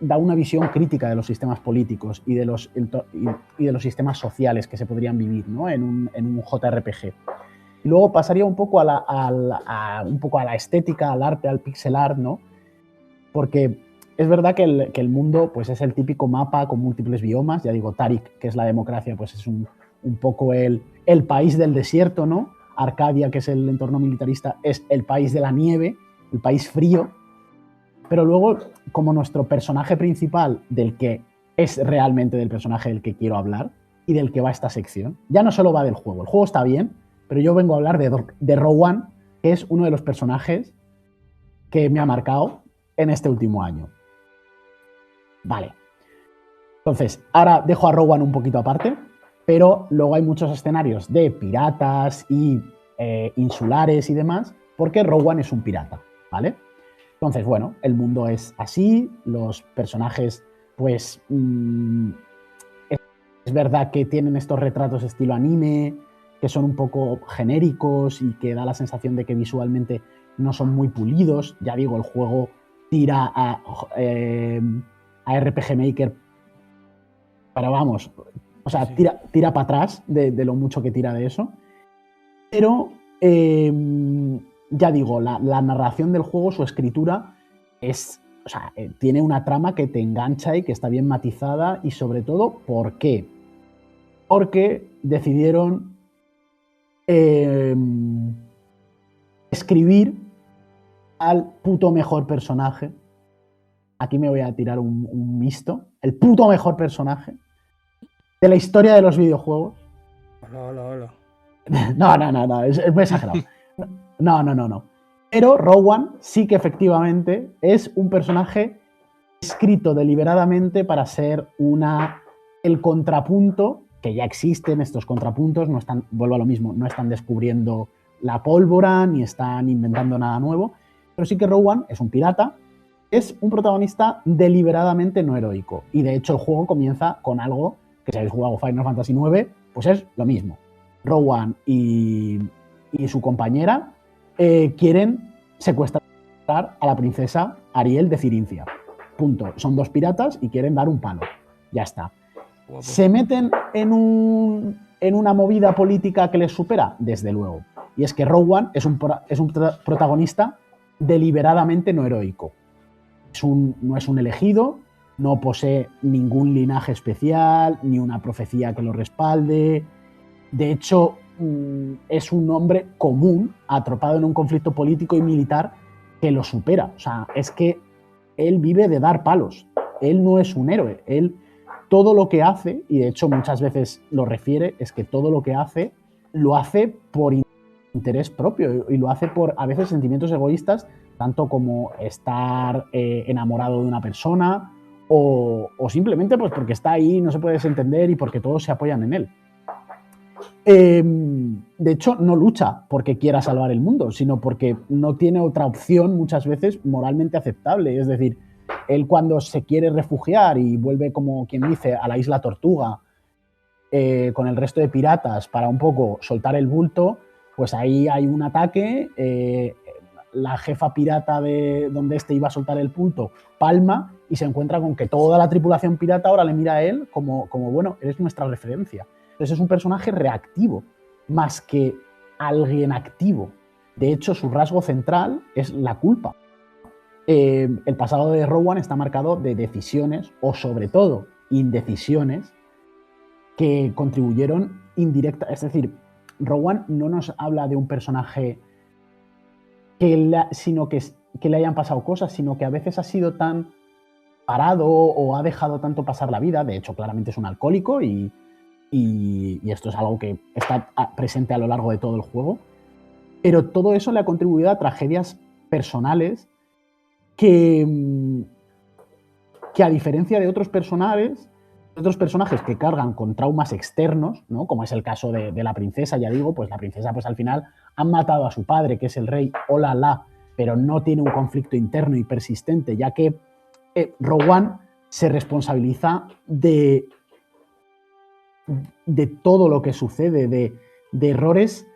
da una visión crítica de los sistemas políticos y de los sistemas sociales que se podrían vivir, ¿no? en un JRPG. Y luego pasaría un poco a la estética, al arte, al pixel art, ¿no? Porque es verdad que el mundo pues, es el típico mapa con múltiples biomas. Ya digo, Tarik, que es la democracia, pues es un poco el país del desierto, ¿no? Arcadia, que es el entorno militarista, es el país de la nieve, el país frío. Pero luego, como nuestro personaje principal, del que es realmente del personaje del que quiero hablar y del que va esta sección, ya no solo va del juego. El juego está bien, pero yo vengo a hablar de Rowan, que es uno de los personajes que me ha marcado en este último año. Vale. Entonces, ahora dejo a Rowan un poquito aparte, pero luego hay muchos escenarios de piratas y insulares y demás, porque Rowan es un pirata, ¿vale? Entonces, bueno, el mundo es así, los personajes, pues, es verdad que tienen estos retratos estilo anime, que son un poco genéricos y que da la sensación de que visualmente no son muy pulidos. Ya digo, el juego tira a RPG Maker, pero vamos, o sea, tira para atrás de lo mucho que tira de eso. Pero, ya digo, la narración del juego, su escritura, tiene una trama que te engancha y que está bien matizada y sobre todo, ¿por qué? Porque decidieron escribir al puto mejor personaje. Aquí me voy a tirar un misto. El puto mejor personaje de la historia de los videojuegos. Hola. No, es muy exagerado. No. Pero Rowan sí que efectivamente es un personaje escrito deliberadamente para ser el contrapunto, que ya existen estos contrapuntos, no están, vuelvo a lo mismo, no están descubriendo la pólvora ni están inventando nada nuevo, pero sí que Rowan es un pirata, es un protagonista deliberadamente no heroico, y de hecho el juego comienza con algo que si habéis jugado Final Fantasy IX, pues es lo mismo. Rowan y su compañera quieren secuestrar a la princesa Ariel de Cirincia. Punto. Son 2 piratas y quieren dar un palo. Ya está. Guapo. ¿Se meten en una movida política que les supera? Desde luego. Y es que Rowan es un protagonista deliberadamente no heroico. no es un elegido, no posee ningún linaje especial, ni una profecía que lo respalde. De hecho, es un hombre común, atropado en un conflicto político y militar que lo supera. O sea, es que él vive de dar palos. Él no es un héroe. Él, todo lo que hace, y de hecho muchas veces lo refiere, es que todo lo que hace, lo hace por interés propio y lo hace por, a veces, sentimientos egoístas, tanto como estar enamorado de una persona o simplemente pues porque está ahí, no se puede desentender y porque todos se apoyan en él. De hecho, no lucha porque quiera salvar el mundo, sino porque no tiene otra opción muchas veces moralmente aceptable. Es decir, él cuando se quiere refugiar y vuelve, como quien dice, a la isla Tortuga con el resto de piratas para un poco soltar el bulto, pues ahí hay un ataque, la jefa pirata de donde iba a soltar el bulto palma y se encuentra con que toda la tripulación pirata ahora le mira a él como bueno, eres nuestra referencia. Entonces es un personaje reactivo, más que alguien activo. De hecho, su rasgo central es la culpa. El pasado de Rowan está marcado de decisiones, o sobre todo indecisiones, que contribuyeron indirecta. Es decir, Rowan no nos habla de un personaje sino que le hayan pasado cosas, sino que a veces ha sido tan parado o ha dejado tanto pasar la vida. De hecho, claramente es un alcohólico y esto es algo que está presente a lo largo de todo el juego, pero todo eso le ha contribuido a tragedias personales que a diferencia de otros personajes que cargan con traumas externos, ¿no? Como es el caso de la princesa, ya digo, pues la princesa pues al final han matado a su padre, que es el rey Olala, pero no tiene un conflicto interno y persistente, ya que Rowan se responsabiliza de todo lo que sucede, de errores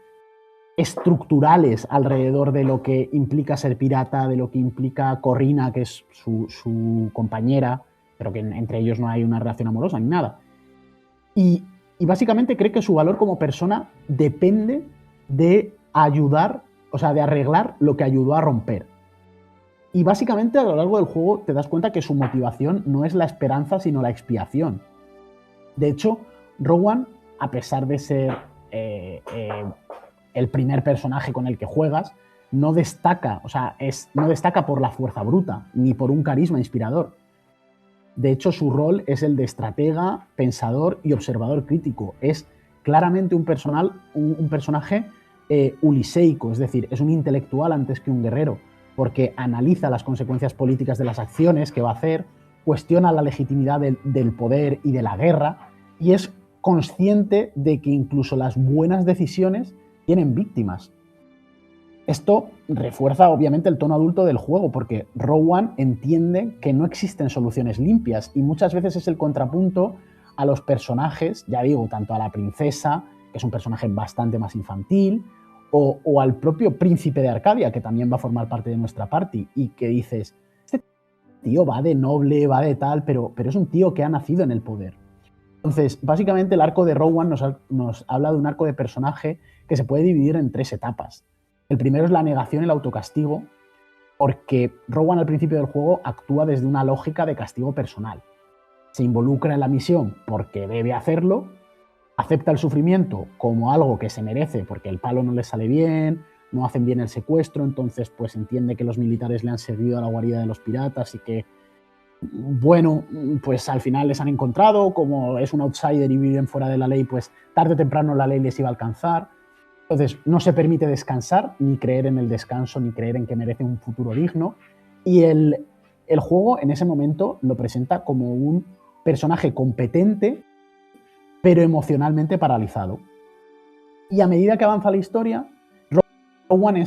estructurales alrededor de lo que implica ser pirata, de lo que implica Corrina, que es su compañera, pero que entre ellos no hay una relación amorosa ni nada. Y básicamente cree que su valor como persona depende de ayudar, o sea, de arreglar lo que ayudó a romper. Y básicamente a lo largo del juego te das cuenta que su motivación no es la esperanza, sino la expiación. De hecho, Rowan, a pesar de ser el primer personaje con el que juegas, no destaca, no destaca por la fuerza bruta, ni por un carisma inspirador. De hecho, su rol es el de estratega, pensador y observador crítico. Es claramente un personaje uliseico, es decir, es un intelectual antes que un guerrero, porque analiza las consecuencias políticas de las acciones que va a hacer, cuestiona la legitimidad del poder y de la guerra, y es consciente de que incluso las buenas decisiones tienen víctimas. Esto refuerza obviamente el tono adulto del juego, porque Rowan entiende que no existen soluciones limpias y muchas veces es el contrapunto a los personajes, ya digo, tanto a la princesa, que es un personaje bastante más infantil, o al propio príncipe de Arcadia, que también va a formar parte de nuestra party, y que dices, este tío va de noble, va de tal, pero es un tío que ha nacido en el poder. Entonces, básicamente el arco de Rowan nos habla de un arco de personaje que se puede dividir en 3 etapas. El primero es la negación y el autocastigo, porque Rowan al principio del juego actúa desde una lógica de castigo personal. Se involucra en la misión porque debe hacerlo, acepta el sufrimiento como algo que se merece porque el palo no le sale bien, no hacen bien el secuestro, entonces pues entiende que los militares le han servido a la guarida de los piratas y que, bueno, pues al final les han encontrado, como es un outsider y viven fuera de la ley, pues tarde o temprano la ley les iba a alcanzar. Entonces no se permite descansar, ni creer en el descanso, ni creer en que merece un futuro digno. Y el juego en ese momento lo presenta como un personaje competente, pero emocionalmente paralizado. Y a medida que avanza la historia, Rowan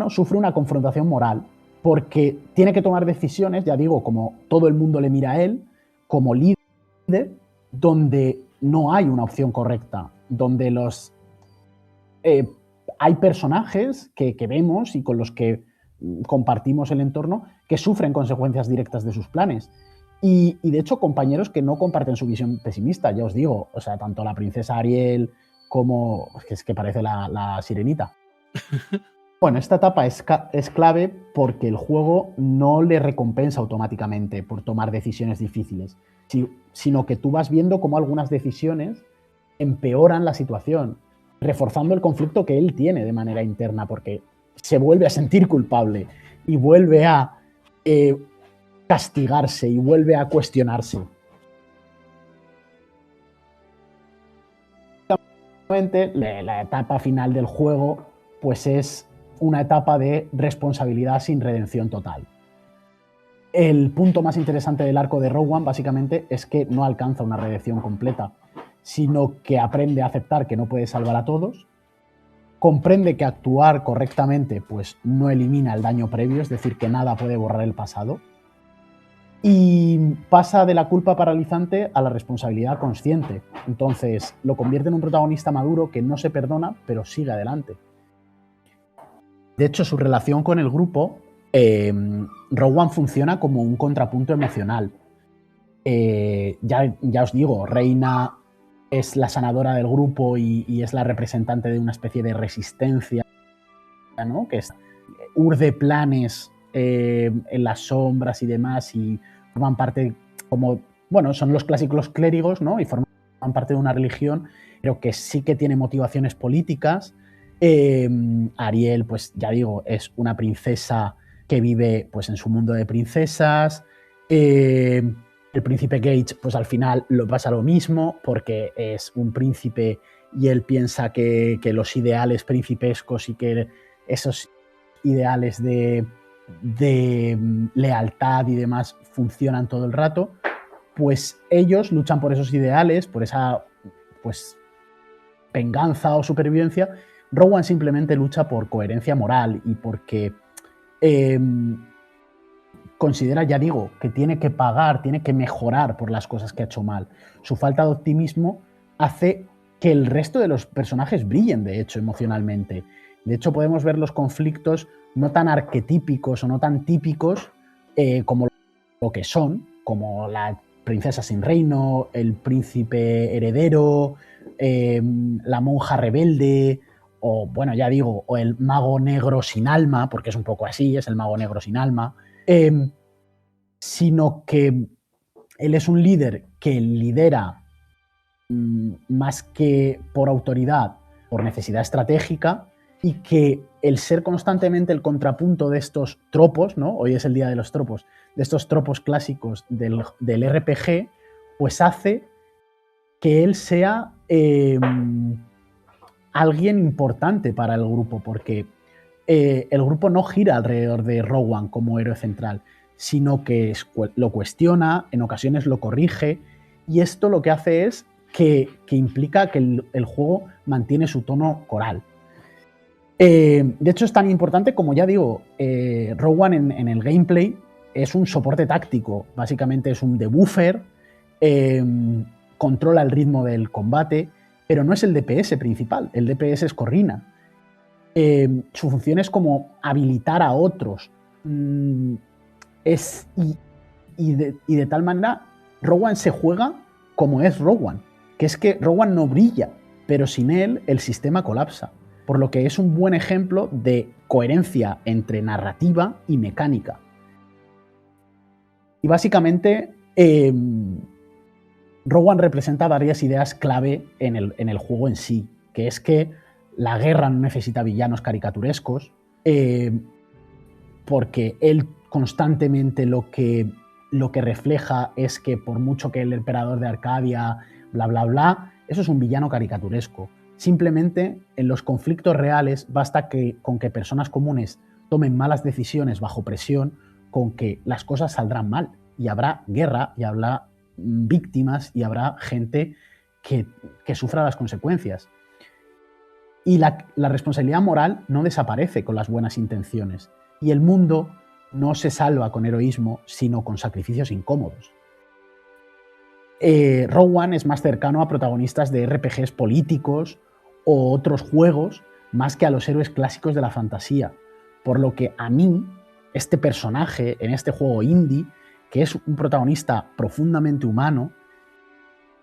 sufre una confrontación moral, porque tiene que tomar decisiones, ya digo, como todo el mundo le mira a él, como líder, donde no hay una opción correcta, donde hay personajes que vemos y con los que compartimos el entorno que sufren consecuencias directas de sus planes. Y de hecho, compañeros que no comparten su visión pesimista, ya os digo, o sea, tanto la princesa Ariel como... Es que parece la sirenita. Bueno, esta etapa es clave porque el juego no le recompensa automáticamente por tomar decisiones difíciles, sino que tú vas viendo cómo algunas decisiones empeoran la situación, reforzando el conflicto que él tiene de manera interna, porque se vuelve a sentir culpable y vuelve a castigarse y vuelve a cuestionarse. La etapa final del juego pues es una etapa de responsabilidad sin redención total. El punto más interesante del arco de Rogue One básicamente es que no alcanza una redención completa, sino que aprende a aceptar que no puede salvar a todos, comprende que actuar correctamente pues no elimina el daño previo, es decir, que nada puede borrar el pasado, y pasa de la culpa paralizante a la responsabilidad consciente. Entonces lo convierte en un protagonista maduro que no se perdona, pero sigue adelante. De hecho, su relación con el grupo, Rogue One funciona como un contrapunto emocional. Ya os digo, Reina es la sanadora del grupo y es la representante de una especie de resistencia, ¿no? Que urde planes en las sombras y demás, y forman parte, como, bueno, son los clásicos clérigos, ¿no? Y forman parte de una religión, pero que sí que tiene motivaciones políticas. Ariel, pues ya digo, es una princesa que vive pues en su mundo de princesas. El príncipe Gage, pues al final lo pasa lo mismo, porque es un príncipe y él piensa que los ideales principescos y que esos ideales de lealtad y demás funcionan todo el rato, pues ellos luchan por esos ideales, por esa pues venganza o supervivencia. Rogue One simplemente lucha por coherencia moral y porque considera, ya digo, que tiene que pagar, tiene que mejorar por las cosas que ha hecho mal. Su falta de optimismo hace que el resto de los personajes brillen, de hecho, emocionalmente. De hecho, podemos ver los conflictos no tan arquetípicos o no tan típicos como lo que son, como la princesa sin reino, el príncipe heredero, la monja rebelde, o bueno, ya digo, o el mago negro sin alma, porque es un poco así, es el mago negro sin alma, sino que él es un líder que lidera más que por autoridad, por necesidad estratégica, y que el ser constantemente el contrapunto de estos tropos, ¿no? Hoy es el día de los tropos, de estos tropos clásicos del RPG, pues hace que él sea alguien importante para el grupo, porque el grupo no gira alrededor de Rogue One como héroe central, sino que lo cuestiona, en ocasiones lo corrige, y esto lo que hace es que implica que el juego mantiene su tono coral. De hecho, es tan importante como, ya digo, Rogue One en el gameplay es un soporte táctico, básicamente es un debuffer, controla el ritmo del combate, pero no es el DPS principal, el DPS es Corrina. Su función es como habilitar a otros. De tal manera, Rogue One se juega como es Rogue One, que es que Rogue One no brilla, pero sin él el sistema colapsa. Por lo que es un buen ejemplo de coherencia entre narrativa y mecánica. Y básicamente, Rogue One representa varias ideas clave en el juego en sí, que es que la guerra no necesita villanos caricaturescos, porque él constantemente lo que refleja es que por mucho que el emperador de Arcadia, bla, bla, bla, eso es un villano caricaturesco. Simplemente en los conflictos reales basta con que personas comunes tomen malas decisiones bajo presión, con que las cosas saldrán mal y habrá guerra y habrá víctimas y habrá gente que sufra las consecuencias. Y la responsabilidad moral no desaparece con las buenas intenciones y el mundo no se salva con heroísmo, sino con sacrificios incómodos. Rogue One es más cercano a protagonistas de RPGs políticos o otros juegos más que a los héroes clásicos de la fantasía, por lo que a mí este personaje en este juego indie, que es un protagonista profundamente humano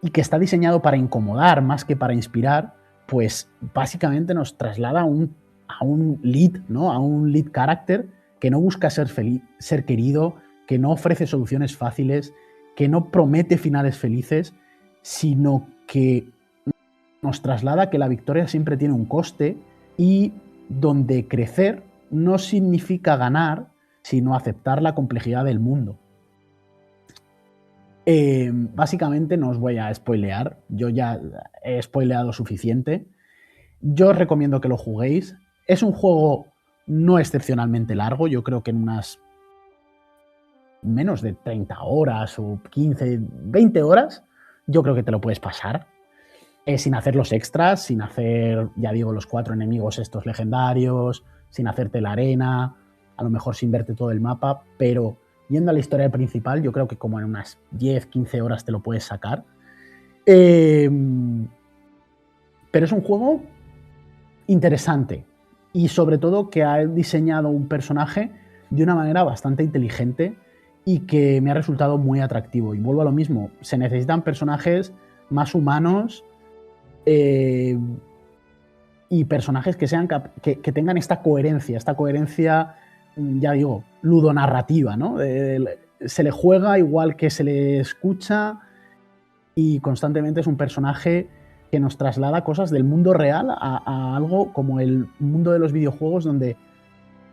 y que está diseñado para incomodar más que para inspirar, pues básicamente nos traslada a un lead, ¿no? A un lead character que no busca ser querido, que no ofrece soluciones fáciles, que no promete finales felices, sino que nos traslada que la victoria siempre tiene un coste y donde crecer no significa ganar, sino aceptar la complejidad del mundo. Básicamente no os voy a spoilear, yo ya he spoileado suficiente. Yo os recomiendo que lo juguéis. Es un juego no excepcionalmente largo, yo creo que en unas menos de 30 horas o 15, 20 horas, yo creo que te lo puedes pasar. Sin hacer los extras, sin hacer, ya digo, los 4 enemigos estos legendarios, sin hacerte la arena, a lo mejor sin verte todo el mapa, pero yendo a la historia principal, yo creo que como en unas 10, 15 horas te lo puedes sacar. Pero es un juego interesante y sobre todo que ha diseñado un personaje de una manera bastante inteligente y que me ha resultado muy atractivo. Y vuelvo a lo mismo, se necesitan personajes más humanos y personajes que sean que tengan esta coherencia, ya digo, ludonarrativa, ¿no? Se le juega igual que se le escucha y constantemente es un personaje que nos traslada cosas del mundo real a algo como el mundo de los videojuegos, donde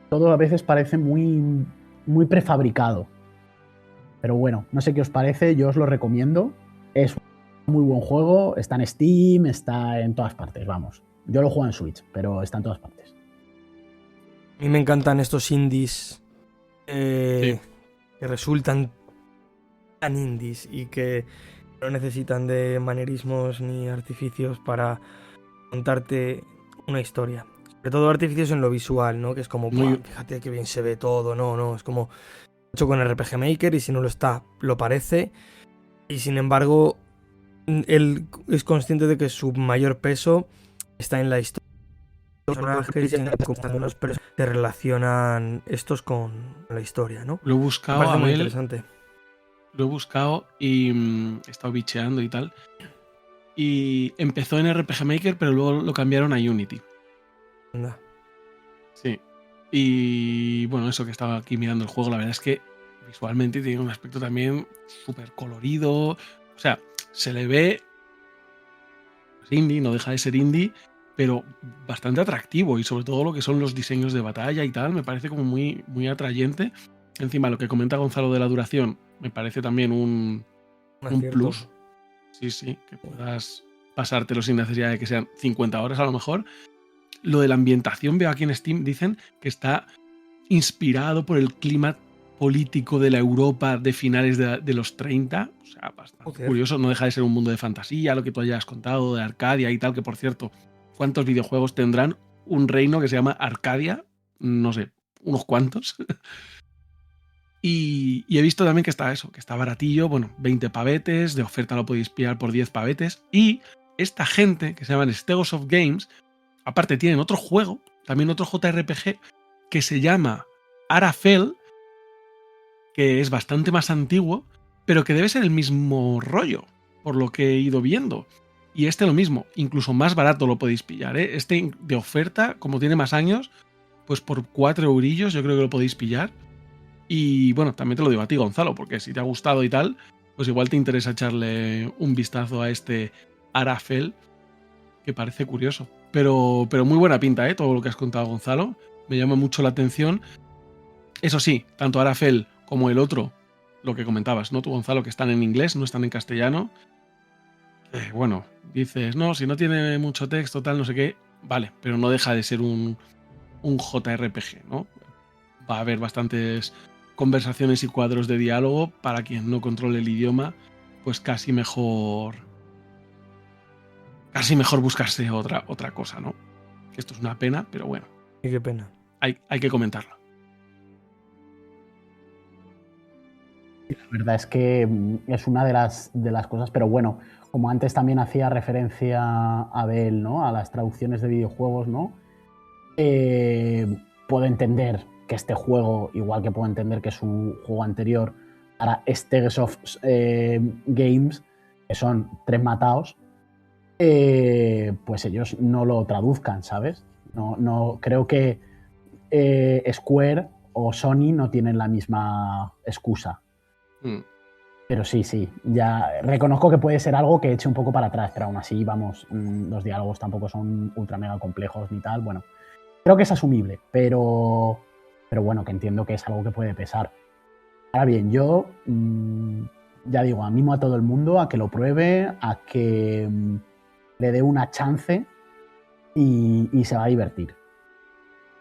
todo a veces parece muy, muy prefabricado. Pero bueno, no sé qué os parece, yo os lo recomiendo. Es un muy buen juego, está en Steam, está en todas partes, vamos. Yo lo juego en Switch, pero está en todas partes. A mí me encantan estos indies Sí. que resultan tan indies y que no necesitan de manerismos ni artificios para contarte una historia. Sobre todo artificios en lo visual, ¿no? Que es como, Muy- fíjate que bien se ve todo, no, es como hecho con RPG Maker y si no lo está, lo parece. Y sin embargo, él es consciente de que su mayor peso está en la historia. Los personajes y en cómo los personajes se relacionan estos con la historia, ¿no? Lo he Me buscado, parece muy Abel, interesante. lo he buscado y he estado bicheando y tal. Y empezó en RPG Maker, pero luego lo cambiaron a Unity. Anda. Sí. Y bueno, eso que estaba aquí mirando el juego, la verdad es que visualmente tiene un aspecto también súper colorido. O sea, se le ve indie, no deja de ser indie, pero bastante atractivo. Y sobre todo lo que son los diseños de batalla y tal, me parece como muy, muy atrayente. Encima, lo que comenta Gonzalo de la duración, me parece también un Acierto. plus. Sí, sí, que puedas pasártelo sin necesidad de que sean 50 horas a lo mejor. Lo de la ambientación, veo aquí en Steam, dicen que está inspirado por el clima político de la Europa de finales de los 30. O sea, bastante Joder. curioso, no deja de ser un mundo de fantasía, lo que tú hayas contado, de Arcadia y tal, que por cierto, ¿cuántos videojuegos tendrán un reino que se llama Arcadia? No sé, unos cuantos. Y he visto también que está eso, que está baratillo, bueno, 20 pavetes, de oferta lo podéis pillar por 10 pavetes. Y esta gente, que se llaman Stegosoft Games, aparte tienen otro juego, también otro JRPG, que se llama Arafel, que es bastante más antiguo, pero que debe ser el mismo rollo, por lo que he ido viendo. Y este lo mismo, incluso más barato lo podéis pillar, ¿eh? Este de oferta, como tiene más años, pues por 4 eurillos yo creo que lo podéis pillar. Y bueno, también te lo digo a ti, Gonzalo, porque si te ha gustado y tal, pues igual te interesa echarle un vistazo a este Arafel, que parece curioso. Pero muy buena pinta, ¿eh? Todo lo que has contado, Gonzalo. Me llama mucho la atención. Eso sí, tanto Arafel como el otro, lo que comentabas, ¿no? Tú, Gonzalo, que están en inglés, no están en castellano. Bueno, dices, no, si no tiene mucho texto, tal, no sé qué. Vale, pero no deja de ser un JRPG, ¿no? Va a haber bastantes conversaciones y cuadros de diálogo. Para quien no controle el idioma, pues casi mejor buscarse otra cosa, ¿no? Que esto es una pena, pero bueno, Y qué pena. hay que comentarlo. La verdad es que es una de las cosas, pero bueno, como antes también hacía referencia a Abel, ¿no? A las traducciones de videojuegos, ¿no? Puedo entender que este juego, igual que puedo entender que su juego anterior, para Stegosoft Games, que son 3 mataos, pues ellos no lo traduzcan, ¿sabes? No, creo que Square o Sony no tienen la misma excusa. Pero sí, ya reconozco que puede ser algo que eche un poco para atrás, pero aún así, vamos, los diálogos tampoco son ultra mega complejos ni tal. Bueno, creo que es asumible, pero bueno, que entiendo que es algo que puede pesar. Ahora bien, yo ya digo, animo a todo el mundo a que lo pruebe, a que le dé una chance y se va a divertir.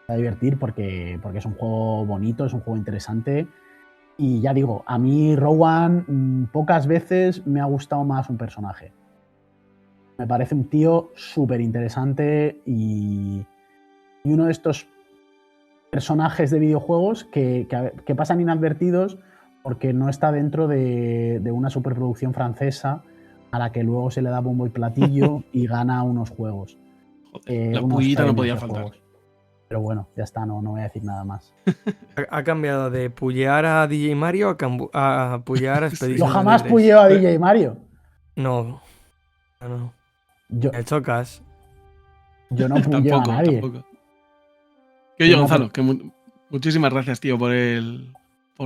Se va a divertir porque es un juego bonito, es un juego interesante. Y ya digo, a mí Rowan pocas veces me ha gustado más un personaje. Me parece un tío súper interesante y uno de estos personajes de videojuegos que pasan inadvertidos porque no está dentro de una superproducción francesa a la que luego se le da bombo y platillo y gana unos juegos. Joder, la pullita no podía faltar. Juegos. Pero bueno, ya está, no voy a decir nada más. Ha cambiado de pullear a DJ Mario a pullear a Expedition. Yo jamás pulleo a DJ Mario. No. Me chocas. Yo no pulleo a nadie. Tampoco. Que oye, Gonzalo, que muchísimas gracias, tío, por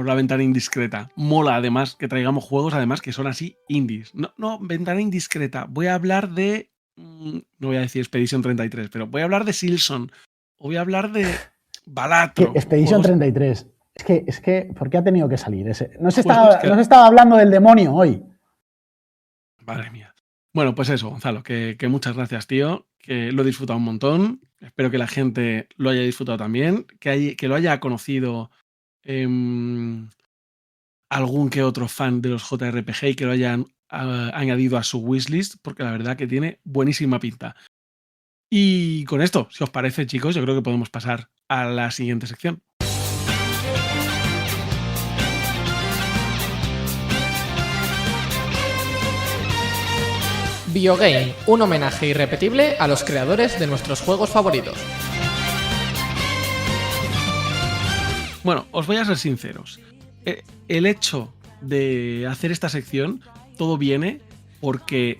la ventana indiscreta. Mola, además, que traigamos juegos, además, que son así indies. No, ventana indiscreta. Voy a hablar de... No voy a decir Expedition 33, pero voy a hablar de Silson. O voy a hablar de Balatro. Expedition 33. Es que, ¿por qué ha tenido que salir ese? No se estaba hablando del demonio hoy. Madre mía. Bueno, pues eso, Gonzalo, que muchas gracias, tío. Que lo he disfrutado un montón. Espero que la gente lo haya disfrutado también. Que lo haya conocido algún que otro fan de los JRPG y que lo hayan añadido a su wishlist, porque la verdad que tiene buenísima pinta. Y con esto, si os parece, chicos, yo creo que podemos pasar a la siguiente sección. BioGame, un homenaje irrepetible a los creadores de nuestros juegos favoritos. Bueno, os voy a ser sinceros. El hecho de hacer esta sección, todo viene porque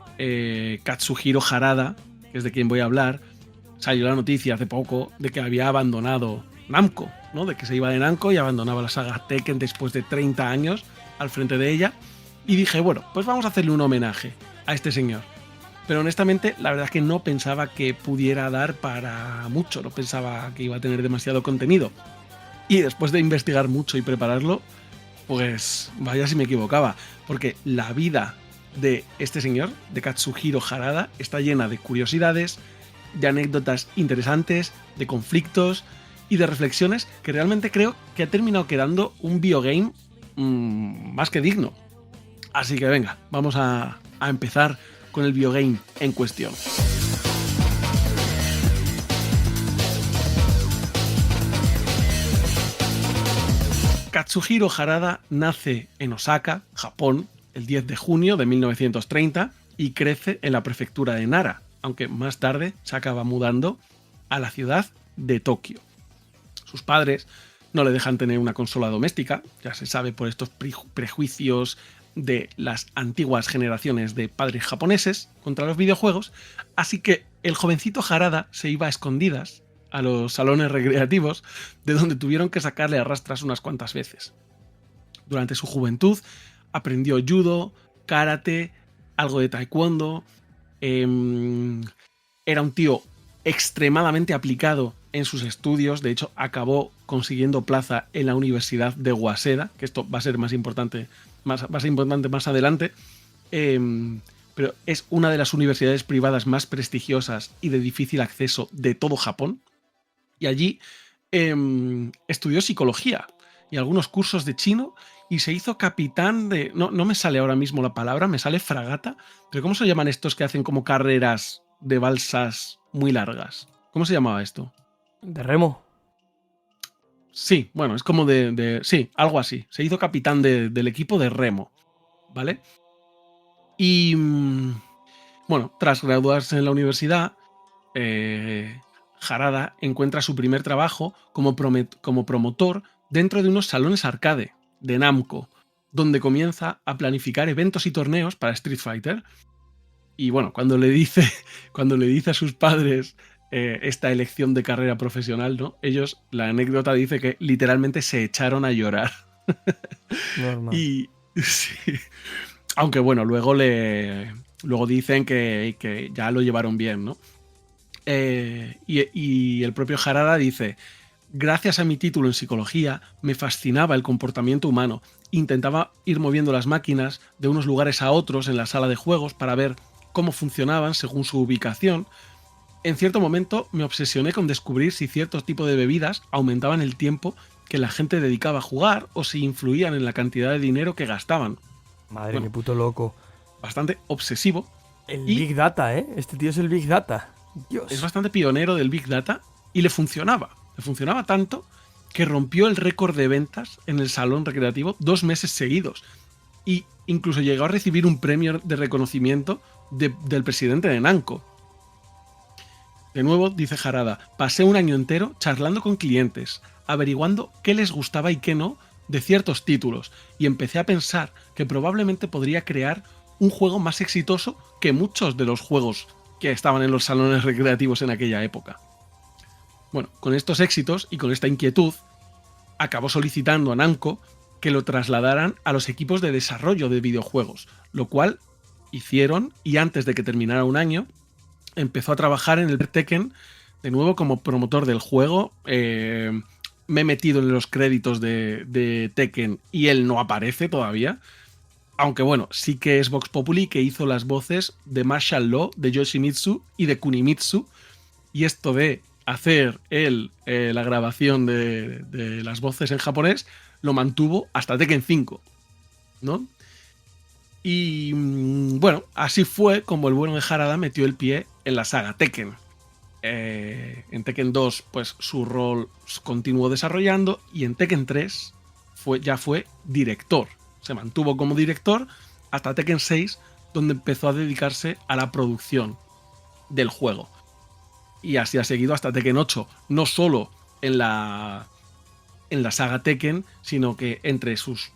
Katsuhiro Harada, que es de quien voy a hablar, salió la noticia hace poco de que había abandonado Namco, ¿no? De que se iba de Namco y abandonaba la saga Tekken después de 30 años al frente de ella. Y dije, bueno, pues vamos a hacerle un homenaje a este señor. Pero honestamente, la verdad es que no pensaba que pudiera dar para mucho, no pensaba que iba a tener demasiado contenido. Y después de investigar mucho y prepararlo, pues vaya si me equivocaba, porque la vida de este señor, de Katsuhiro Harada, está llena de curiosidades, de anécdotas interesantes, de conflictos y de reflexiones que realmente creo que ha terminado quedando un biogame más que digno. Así que venga, vamos a empezar con el biogame en cuestión. Katsuhiro Harada nace en Osaka, Japón, el 10 de junio de 1930 y crece en la prefectura de Nara, aunque más tarde se acaba mudando a la ciudad de Tokio. Sus padres no le dejan tener una consola doméstica, ya se sabe por estos prejuicios de las antiguas generaciones de padres japoneses contra los videojuegos, así que el jovencito Harada se iba a escondidas a los salones recreativos, de donde tuvieron que sacarle a rastras unas cuantas veces. Durante su juventud aprendió judo, karate, algo de taekwondo. Era un tío extremadamente aplicado en sus estudios. De hecho, acabó consiguiendo plaza en la Universidad de Waseda, que esto va a ser más importante más adelante. Pero es una de las universidades privadas más prestigiosas y de difícil acceso de todo Japón. Y allí estudió psicología y algunos cursos de chino y se hizo capitán de... No me sale ahora mismo la palabra, me sale fragata, pero ¿cómo se llaman estos que hacen como carreras de balsas muy largas? ¿Cómo se llamaba esto? ¿De remo? Sí, bueno, es como sí, algo así. Se hizo capitán del equipo de remo, ¿vale? Y bueno, tras graduarse en la universidad, Harada encuentra su primer trabajo como promotor dentro de unos salones arcade de Namco, donde comienza a planificar eventos y torneos para Street Fighter. Y bueno, cuando le dice a sus padres esta elección de carrera profesional, ¿no? Ellos, la anécdota dice que literalmente se echaron a llorar. Normal. Y sí. Aunque bueno, luego dicen que ya lo llevaron bien, ¿no? Y el propio Harada dice: gracias a mi título en psicología, me fascinaba el comportamiento humano. Intentaba ir moviendo las máquinas de unos lugares a otros en la sala de juegos para ver cómo funcionaban según su ubicación. En cierto momento me obsesioné con descubrir si ciertos tipos de bebidas aumentaban el tiempo que la gente dedicaba a jugar o si influían en la cantidad de dinero que gastaban. Madre, Bueno, qué puto loco. Bastante obsesivo. El Y- Big Data, ¿eh? Este tío es el Big Data. Dios. Es bastante pionero del Big Data y le funcionaba. Le funcionaba tanto que rompió el récord de ventas en el salón recreativo 2 meses seguidos. Y incluso llegó a recibir un premio de reconocimiento del presidente de Namco. De nuevo, dice Harada, pasé un año entero charlando con clientes, averiguando qué les gustaba y qué no de ciertos títulos, y empecé a pensar que probablemente podría crear un juego más exitoso que muchos de los juegos que estaban en los salones recreativos en aquella época. Bueno, con estos éxitos y con esta inquietud, acabó solicitando a Namco que lo trasladaran a los equipos de desarrollo de videojuegos, lo cual hicieron, y antes de que terminara un año, empezó a trabajar en el Tekken, de nuevo como promotor del juego. Me he metido en los créditos de Tekken y él no aparece todavía. Aunque bueno, sí que es Vox Populi, que hizo las voces de Martial Law, de Yoshimitsu y de Kunimitsu. Y esto de hacer él la grabación de las voces en japonés lo mantuvo hasta Tekken 5, ¿no? Y bueno, así fue como el bueno de Harada metió el pie en la saga Tekken. En Tekken 2, pues su rol continuó desarrollando, y en Tekken 3 ya fue director. Se mantuvo como director hasta Tekken 6, donde empezó a dedicarse a la producción del juego. Y así ha seguido hasta Tekken 8, no solo en la saga Tekken, sino que entre sus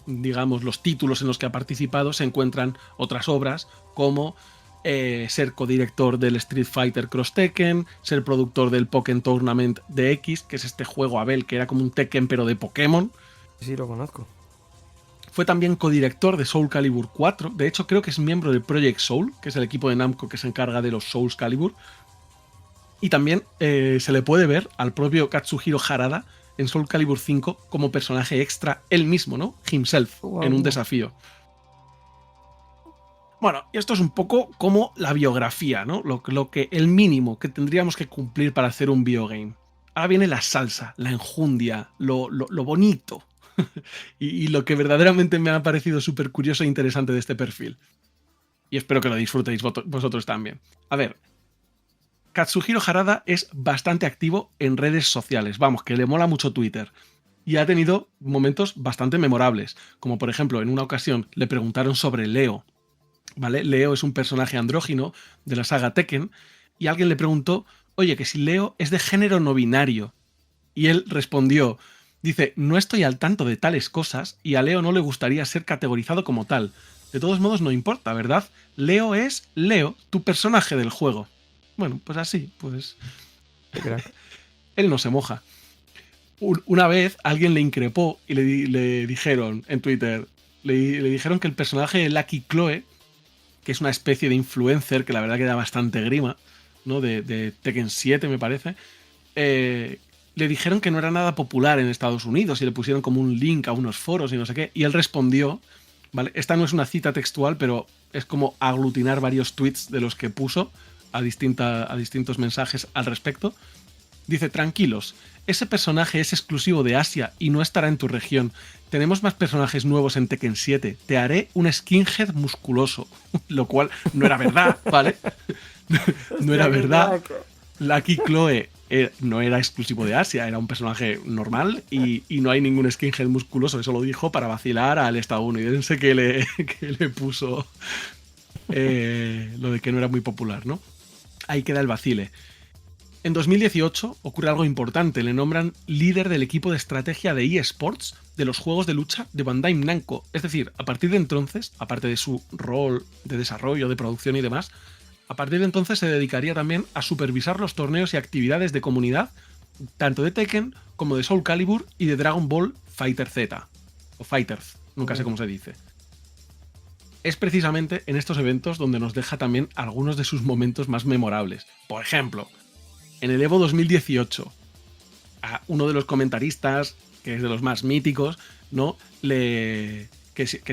digamos, los títulos en los que ha participado se encuentran otras obras como ser codirector del Street Fighter Cross Tekken, ser productor del Pokémon Tournament de X, que es este juego, Abel, que era como un Tekken pero de Pokémon. Sí, lo conozco. Fue también codirector de Soul Calibur 4. De hecho, creo que es miembro del Project Soul, que es el equipo de Namco que se encarga de los Souls Calibur. Y también se le puede ver al propio Katsuhiro Harada en Soul Calibur 5 como personaje extra él mismo, ¿no? Himself, Wow. en un desafío. Bueno, y esto es un poco como la biografía, ¿no? Lo que el mínimo que tendríamos que cumplir para hacer un biogame. Ahora viene la salsa, la enjundia, lo bonito. y lo que verdaderamente me ha parecido súper curioso e interesante de este perfil. Y espero que lo disfrutéis vosotros también. A ver, Katsuhiro Harada es bastante activo en redes sociales. Vamos, que le mola mucho Twitter. Y ha tenido momentos bastante memorables. Como por ejemplo, en una ocasión le preguntaron sobre Leo. ¿Vale? Leo es un personaje andrógino de la saga Tekken. Y alguien le preguntó, oye, que si Leo es de género no binario. Y él respondió, dice, no estoy al tanto de tales cosas y a Leo no le gustaría ser categorizado como tal. De todos modos no importa, ¿verdad? Leo es Leo, tu personaje del juego. Bueno, pues así, pues... Qué crack. Él no se moja. Una vez alguien le increpó y le dijeron en Twitter, le dijeron que el personaje de Lucky Chloe, que es una especie de influencer que la verdad que da bastante grima, ¿no? De Tekken 7 me parece, le dijeron que no era nada popular en Estados Unidos y le pusieron como un link a unos foros y no sé qué, y él respondió, ¿vale? Esta no es una cita textual, pero es como aglutinar varios tweets de los que puso a distintos mensajes al respecto. Dice, tranquilos, ese personaje es exclusivo de Asia y no estará en tu región. Tenemos más personajes nuevos en Tekken 7. Te haré un skinhead musculoso. Lo cual no era verdad, ¿vale? No era verdad. Lucky Chloe no era exclusivo de Asia, era un personaje normal y no hay ningún skinhead musculoso. Eso lo dijo para vacilar al estadounidense que le puso lo de que no era muy popular, ¿no? Ahí queda el vacile. En 2018 ocurre algo importante, le nombran líder del equipo de estrategia de eSports de los juegos de lucha de Bandai Namco. Es decir, a partir de entonces, aparte de su rol de desarrollo, de producción y demás, A partir de entonces se dedicaría también a supervisar los torneos y actividades de comunidad, tanto de Tekken como de Soul Calibur y de Dragon Ball Fighter Z, o Fighters, nunca sé cómo se dice. Es precisamente en estos eventos donde nos deja también algunos de sus momentos más memorables. Por ejemplo, en el Evo 2018, a uno de los comentaristas, que es de los más míticos, ¿no? Que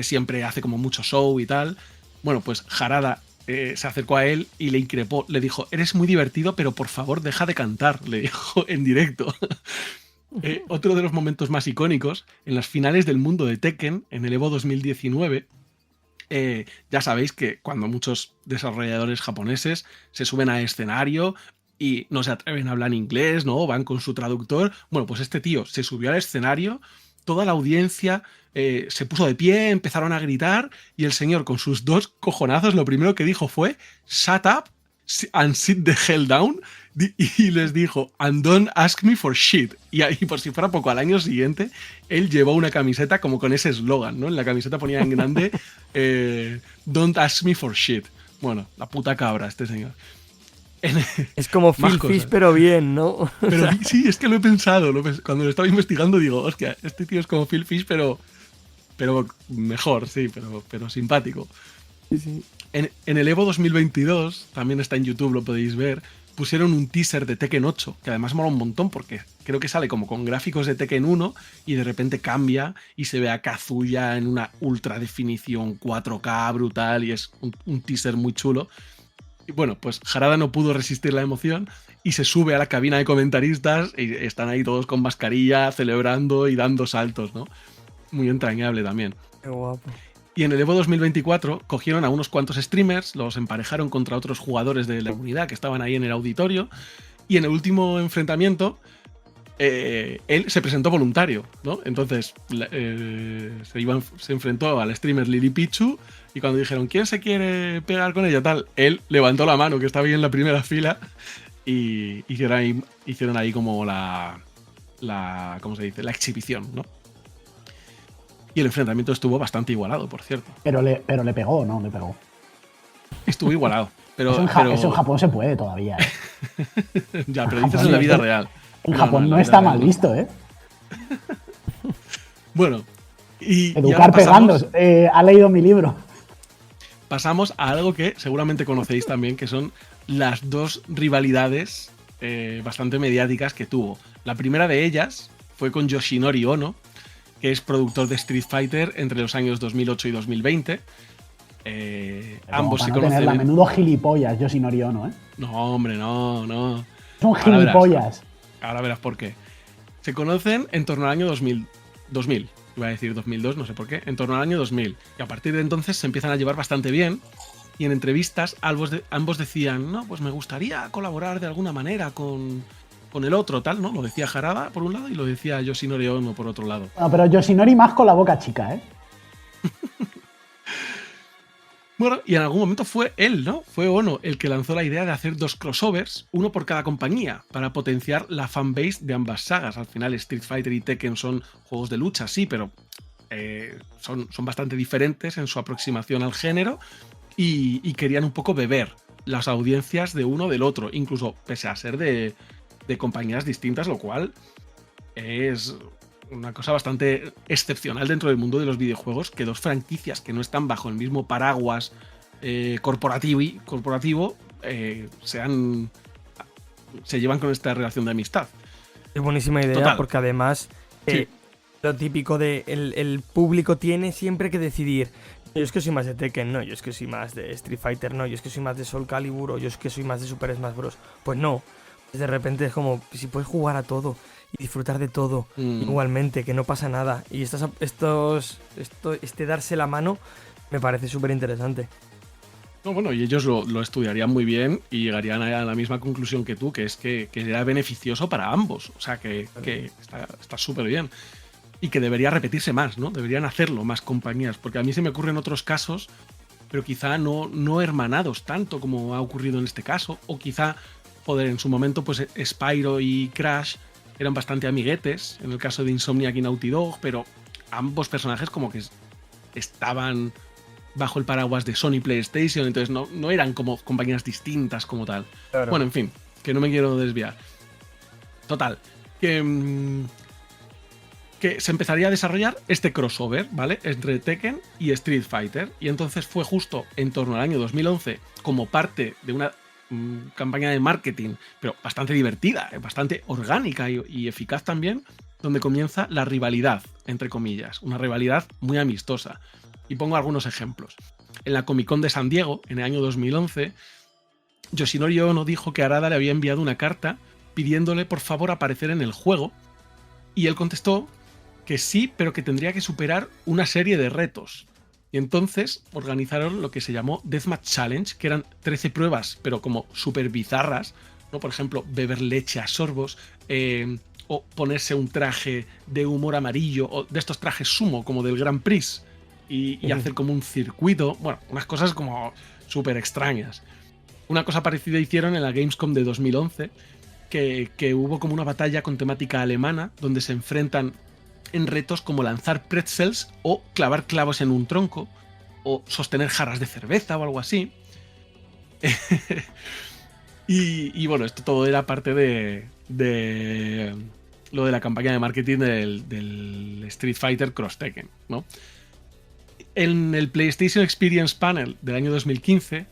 siempre hace como mucho show y tal. Bueno, pues Harada se acercó a él y le increpó, le dijo: eres muy divertido, pero por favor deja de cantar, le dijo en directo. Otro de los momentos más icónicos, en las finales del mundo de Tekken, en el Evo 2019, ya sabéis que cuando muchos desarrolladores japoneses se suben al escenario y no se atreven a hablar inglés, ¿no? Van con su traductor. Bueno, pues este tío se subió al escenario, toda la audiencia se puso de pie, empezaron a gritar y el señor con sus 2 cojonazos lo primero que dijo fue "Shut up and sit the hell down", y les dijo "and don't ask me for shit". Y ahí, por si fuera poco, al año siguiente él llevó una camiseta como con ese eslogan, ¿no? En la camiseta ponía en grande "don't ask me for shit". Bueno, la puta cabra este señor. Es como Phil Fish, pero bien, ¿no? Pero sí, es que lo he pensado. Cuando lo estaba investigando digo, hostia, este tío es como Phil Fish, pero mejor, sí, pero simpático. Sí, sí. En el Evo 2022, también está en YouTube, lo podéis ver, pusieron un teaser de Tekken 8, que además mola un montón porque creo que sale como con gráficos de Tekken 1 y de repente cambia y se ve a Kazuya en una ultra definición 4K brutal y es un teaser muy chulo. Y bueno, pues Harada no pudo resistir la emoción y se sube a la cabina de comentaristas y están ahí todos con mascarilla, celebrando y dando saltos, ¿no? Muy entrañable también. Qué guapo. Y en el Evo 2024 cogieron a unos cuantos streamers, los emparejaron contra otros jugadores de la comunidad que estaban ahí en el auditorio y en el último enfrentamiento él se presentó voluntario, ¿no? Entonces se enfrentó al streamer Lily Pichu y cuando dijeron ¿quién se quiere pegar con ella? Tal, él levantó la mano, que estaba ahí en la primera fila, y hicieron ahí como la ¿cómo se dice? La exhibición, ¿no? Y el enfrentamiento estuvo bastante igualado, por cierto. Pero le pegó, ¿no? Le pegó. Estuvo igualado. Pero, Eso en Japón se puede todavía, ¿eh? Ya, pero dices en la vida real. En Japón no está mal visto, ¿eh? Bueno, y Educar pegando. Ha leído mi libro. Pasamos a algo que seguramente conocéis también, que son las 2 rivalidades bastante mediáticas que tuvo. La primera de ellas fue con Yoshinori Ono, que es productor de Street Fighter entre los años 2008 y 2020. Ambos se conocen. La menudo gilipollas Yoshinori Ono, ¿eh? No, hombre, no. Son gilipollas. Ahora verás por qué. Se conocen en torno al año 2000. Iba a decir 2002, no sé por qué. En torno al año 2000. Y a partir de entonces se empiezan a llevar bastante bien. Y en entrevistas ambos decían, no, pues me gustaría colaborar de alguna manera con el otro, tal, ¿no? Lo decía Harada por un lado y lo decía Yoshinori Ono por otro lado. No, pero Yoshinori más con la boca chica, ¿eh? Bueno, y en algún momento fue él, ¿no? Fue Ono el que lanzó la idea de hacer 2 crossovers, uno por cada compañía, para potenciar la fanbase de ambas sagas. Al final Street Fighter y Tekken son juegos de lucha, sí, pero son bastante diferentes en su aproximación al género y querían un poco beber las audiencias de uno del otro, incluso pese a ser de compañías distintas, lo cual es una cosa bastante excepcional dentro del mundo de los videojuegos, que 2 franquicias que no están bajo el mismo paraguas corporativo se llevan con esta relación de amistad. Es buenísima idea. Total. Porque además sí. Lo típico de el público tiene siempre que decidir: yo es que soy más de Tekken, no, yo es que soy más de Street Fighter, no, yo es que soy más de Soul Calibur, o yo es que soy más de Super Smash Bros. Pues no, de repente es como, si puedes jugar a todo y disfrutar de todo igualmente, que no pasa nada. Y este darse la mano me parece súper interesante. No, bueno, y ellos lo estudiarían muy bien y llegarían a la misma conclusión que tú, que es que era beneficioso para ambos. O sea, que está súper bien. Y que debería repetirse más, ¿no? Deberían hacerlo más compañías. Porque a mí se me ocurren otros casos, pero quizá no hermanados tanto como ha ocurrido en este caso. O quizá, joder, en su momento, pues Spyro y Crash eran bastante amiguetes, en el caso de Insomniac y Naughty Dog, pero ambos personajes como que estaban bajo el paraguas de Sony PlayStation, entonces no eran como compañías distintas como tal. Claro. Bueno, en fin, que no me quiero desviar. Total, que se empezaría a desarrollar este crossover, ¿vale? Entre Tekken y Street Fighter. Y entonces fue justo en torno al año 2011, como parte de una campaña de marketing, pero bastante divertida, bastante orgánica y eficaz también, donde comienza la rivalidad, entre comillas. Una rivalidad muy amistosa. Y pongo algunos ejemplos. En la Comic Con de San Diego, en el año 2011, Yoshinori Ono dijo que Harada le había enviado una carta pidiéndole por favor aparecer en el juego, y él contestó que sí, pero que tendría que superar una serie de retos. Y entonces organizaron lo que se llamó Deathmatch Challenge, que eran 13 pruebas, pero como súper bizarras, ¿no? Por ejemplo, beber leche a sorbos, o ponerse un traje de humor amarillo, o de estos trajes sumo, como del Grand Prix, y hacer como un circuito. Bueno, unas cosas como súper extrañas. Una cosa parecida hicieron en la Gamescom de 2011, que hubo como una batalla con temática alemana, donde se enfrentan en retos como lanzar pretzels o clavar clavos en un tronco o sostener jarras de cerveza o algo así. y bueno, esto todo era parte de lo de la campaña de marketing del Street Fighter Cross Tekken, ¿no? En el PlayStation Experience Panel del año 2015,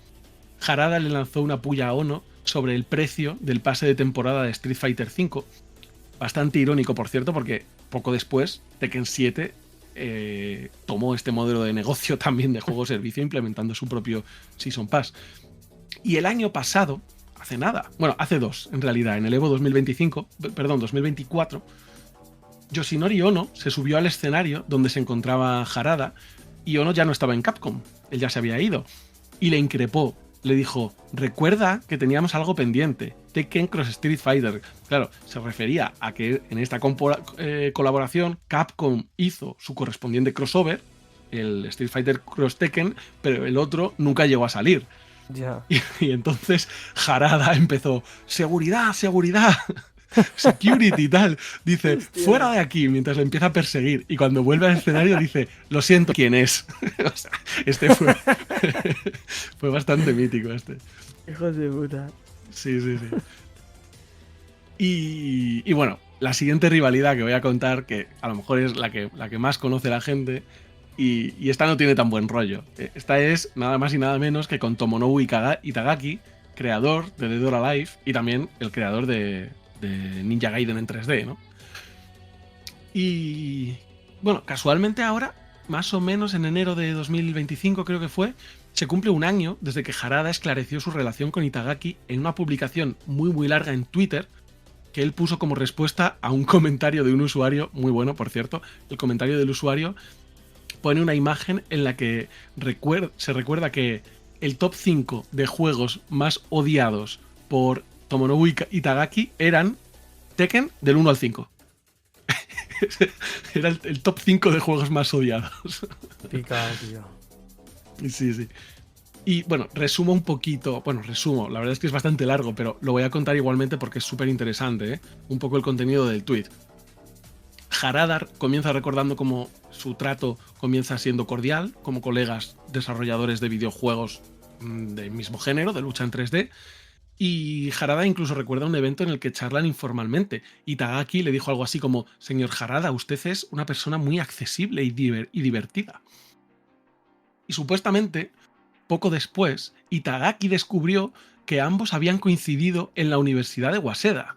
Harada le lanzó una puya a Ono sobre el precio del pase de temporada de Street Fighter V. Bastante irónico, por cierto, porque poco después Tekken 7 tomó este modelo de negocio también de juego-servicio, implementando su propio Season Pass. Y el año pasado, hace nada, bueno, hace dos en realidad, en el Evo 2024, Yoshinori Ono se subió al escenario donde se encontraba Harada, y Ono ya no estaba en Capcom, él ya se había ido, y le increpó. Le dijo, recuerda que teníamos algo pendiente, Tekken Cross Street Fighter. Claro, se refería a que en esta colaboración Capcom hizo su correspondiente crossover, el Street Fighter Cross Tekken, pero el otro nunca llegó a salir. Ya. Y entonces Harada empezó, seguridad, seguridad, security y tal. Dice, fuera de aquí, mientras le empieza a perseguir. Y cuando vuelve al escenario dice, lo siento, ¿quién es? O sea, este fue bastante mítico este. Hijos de puta. Sí. Y bueno, la siguiente rivalidad que voy a contar, que a lo mejor es la que más conoce la gente, y esta no tiene tan buen rollo. Esta es nada más y nada menos que con Tomonobu Itagaki, creador de Dead or Alive y también el creador de Ninja Gaiden en 3D, ¿no? Y bueno, casualmente ahora, más o menos en enero de 2025 creo que fue, se cumple un año desde que Harada esclareció su relación con Itagaki en una publicación muy larga en Twitter, que él puso como respuesta a un comentario de un usuario, muy bueno por cierto. El comentario del usuario pone una imagen en la que se recuerda que el top 5 de juegos más odiados por Tomonobu Itagaki eran Tekken del 1 al 5. Era el top 5 de juegos más odiados. Pica, tío. Sí. Y bueno, resumo un poquito. Bueno, la verdad es que es bastante largo, pero lo voy a contar igualmente porque es súper interesante, ¿eh? Un poco el contenido del tweet. Harada comienza recordando cómo su trato comienza siendo cordial, como colegas desarrolladores de videojuegos del mismo género, de lucha en 3D. Y Harada incluso recuerda un evento en el que charlan informalmente. Itagaki le dijo algo así como: señor Harada, usted es una persona muy accesible y divertida. Y supuestamente, poco después, Itagaki descubrió que ambos habían coincidido en la Universidad de Waseda.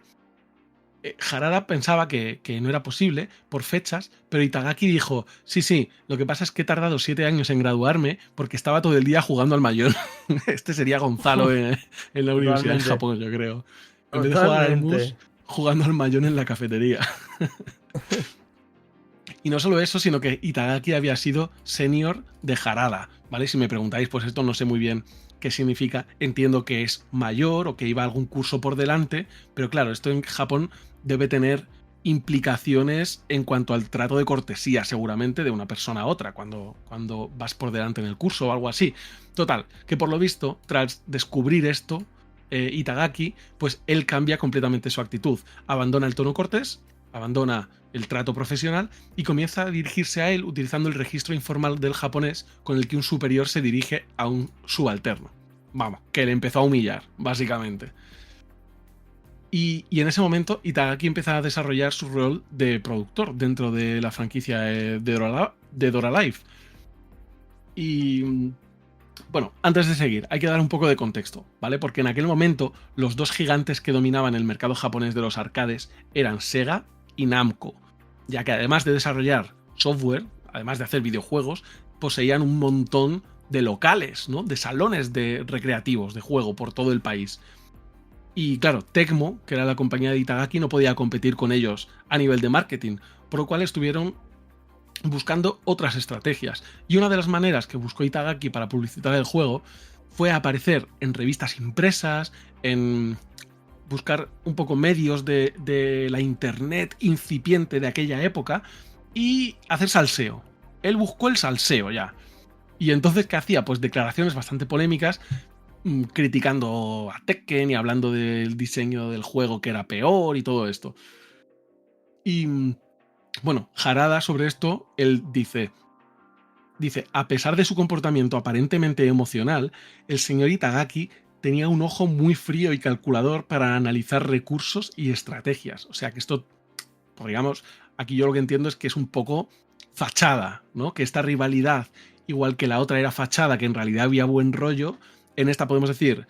Harada pensaba que no era posible por fechas, pero Itagaki dijo: sí, lo que pasa es que he tardado 7 años en graduarme porque estaba todo el día jugando al mahjong. Este sería Gonzalo en la universidad en Japón, yo creo. En vez de jugar al mus, jugando al mahjong en la cafetería. Y no solo eso, sino que Itagaki había sido senior de Harada, ¿vale? Si me preguntáis, pues esto no sé muy bien qué significa. Entiendo que es mayor o que iba a algún curso por delante, pero claro, esto en Japón debe tener implicaciones en cuanto al trato de cortesía, seguramente, de una persona a otra, cuando vas por delante en el curso o algo así. Total, que por lo visto, tras descubrir esto, Itagaki, pues él cambia completamente su actitud. Abandona el tono cortés abandona el trato profesional y comienza a dirigirse a él utilizando el registro informal del japonés con el que un superior se dirige a un subalterno. Vamos, que le empezó a humillar, básicamente. Y en ese momento Itagaki empieza a desarrollar su rol de productor dentro de la franquicia de Dora Life. Y bueno, antes de seguir, hay que dar un poco de contexto, ¿vale? Porque en aquel momento los dos gigantes que dominaban el mercado japonés de los arcades eran Sega y Namco, ya que además de desarrollar software, además de hacer videojuegos, poseían un montón de locales, ¿no? De salones recreativos de juego por todo el país. Y claro, Tecmo, que era la compañía de Itagaki, no podía competir con ellos a nivel de marketing, por lo cual estuvieron buscando otras estrategias. Y una de las maneras que buscó Itagaki para publicitar el juego fue aparecer en revistas impresas, en buscar un poco medios de la internet incipiente de aquella época y hacer salseo. Él buscó el salseo ya. Y entonces, ¿qué hacía? Pues declaraciones bastante polémicas, criticando a Tekken y hablando del diseño del juego que era peor y todo esto. Y bueno, Harada sobre esto, él dice, a pesar de su comportamiento aparentemente emocional, el señor Itagaki tenía un ojo muy frío y calculador para analizar recursos y estrategias. O sea que esto, pues digamos, aquí yo lo que entiendo es que es un poco fachada, ¿no? Que esta rivalidad, igual que la otra era fachada, que en realidad había buen rollo, en esta podemos decir,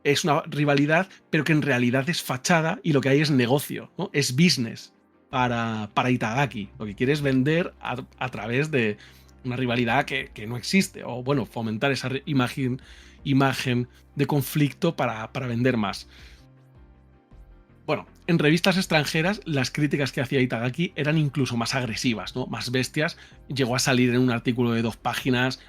es una rivalidad, pero que en realidad es fachada y lo que hay es negocio, ¿no? Es business para Itagaki. Lo que quiere es vender a través de una rivalidad que no existe, o bueno, fomentar esa imagen de conflicto para vender más. Bueno, en revistas extranjeras las críticas que hacía Itagaki eran incluso más agresivas, ¿no? Más bestias. Llegó a salir en un artículo de 2 páginas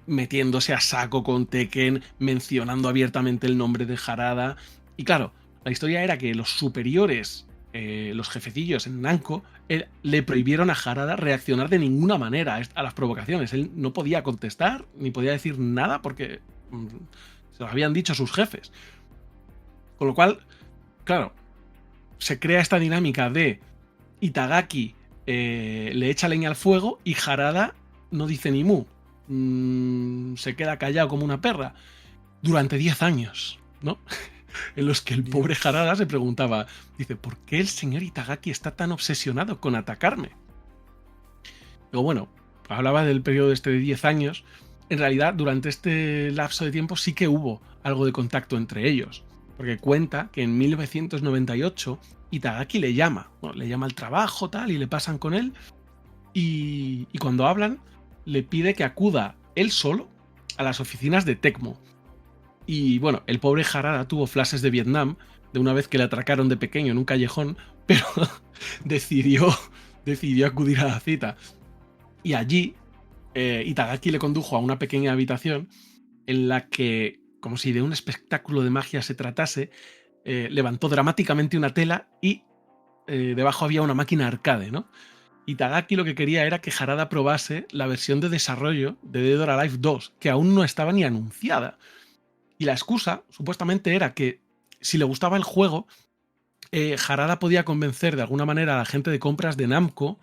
metiéndose a saco con Tekken, mencionando abiertamente el nombre de Harada. Y claro, la historia era que los superiores, los jefecillos en Namco, le prohibieron a Harada reaccionar de ninguna manera a las provocaciones. Él no podía contestar ni podía decir nada porque se lo habían dicho sus jefes. Con lo cual, claro, se crea esta dinámica de Itagaki le echa leña al fuego y Harada no dice ni mu. Se queda callado como una perra durante 10 años, ¿no? En los que el pobre Harada se preguntaba, dice, ¿por qué el señor Itagaki está tan obsesionado con atacarme? Luego, bueno, hablaba del periodo este de 10 años. En realidad, durante este lapso de tiempo sí que hubo algo de contacto entre ellos. Porque cuenta que en 1998 Itagaki le llama al trabajo tal y le pasan con él y cuando hablan le pide que acuda él solo a las oficinas de Tecmo. Y bueno, el pobre Harada tuvo flashes de Vietnam de una vez que le atracaron de pequeño en un callejón, pero decidió acudir a la cita. Y allí Itagaki le condujo a una pequeña habitación en la que, como si de un espectáculo de magia se tratase, levantó dramáticamente una tela y debajo había una máquina arcade, ¿no? Itagaki lo que quería era que Harada probase la versión de desarrollo de Dead or Alive 2, que aún no estaba ni anunciada. Y la excusa, supuestamente, era que si le gustaba el juego, Harada podía convencer de alguna manera a la gente de compras de Namco,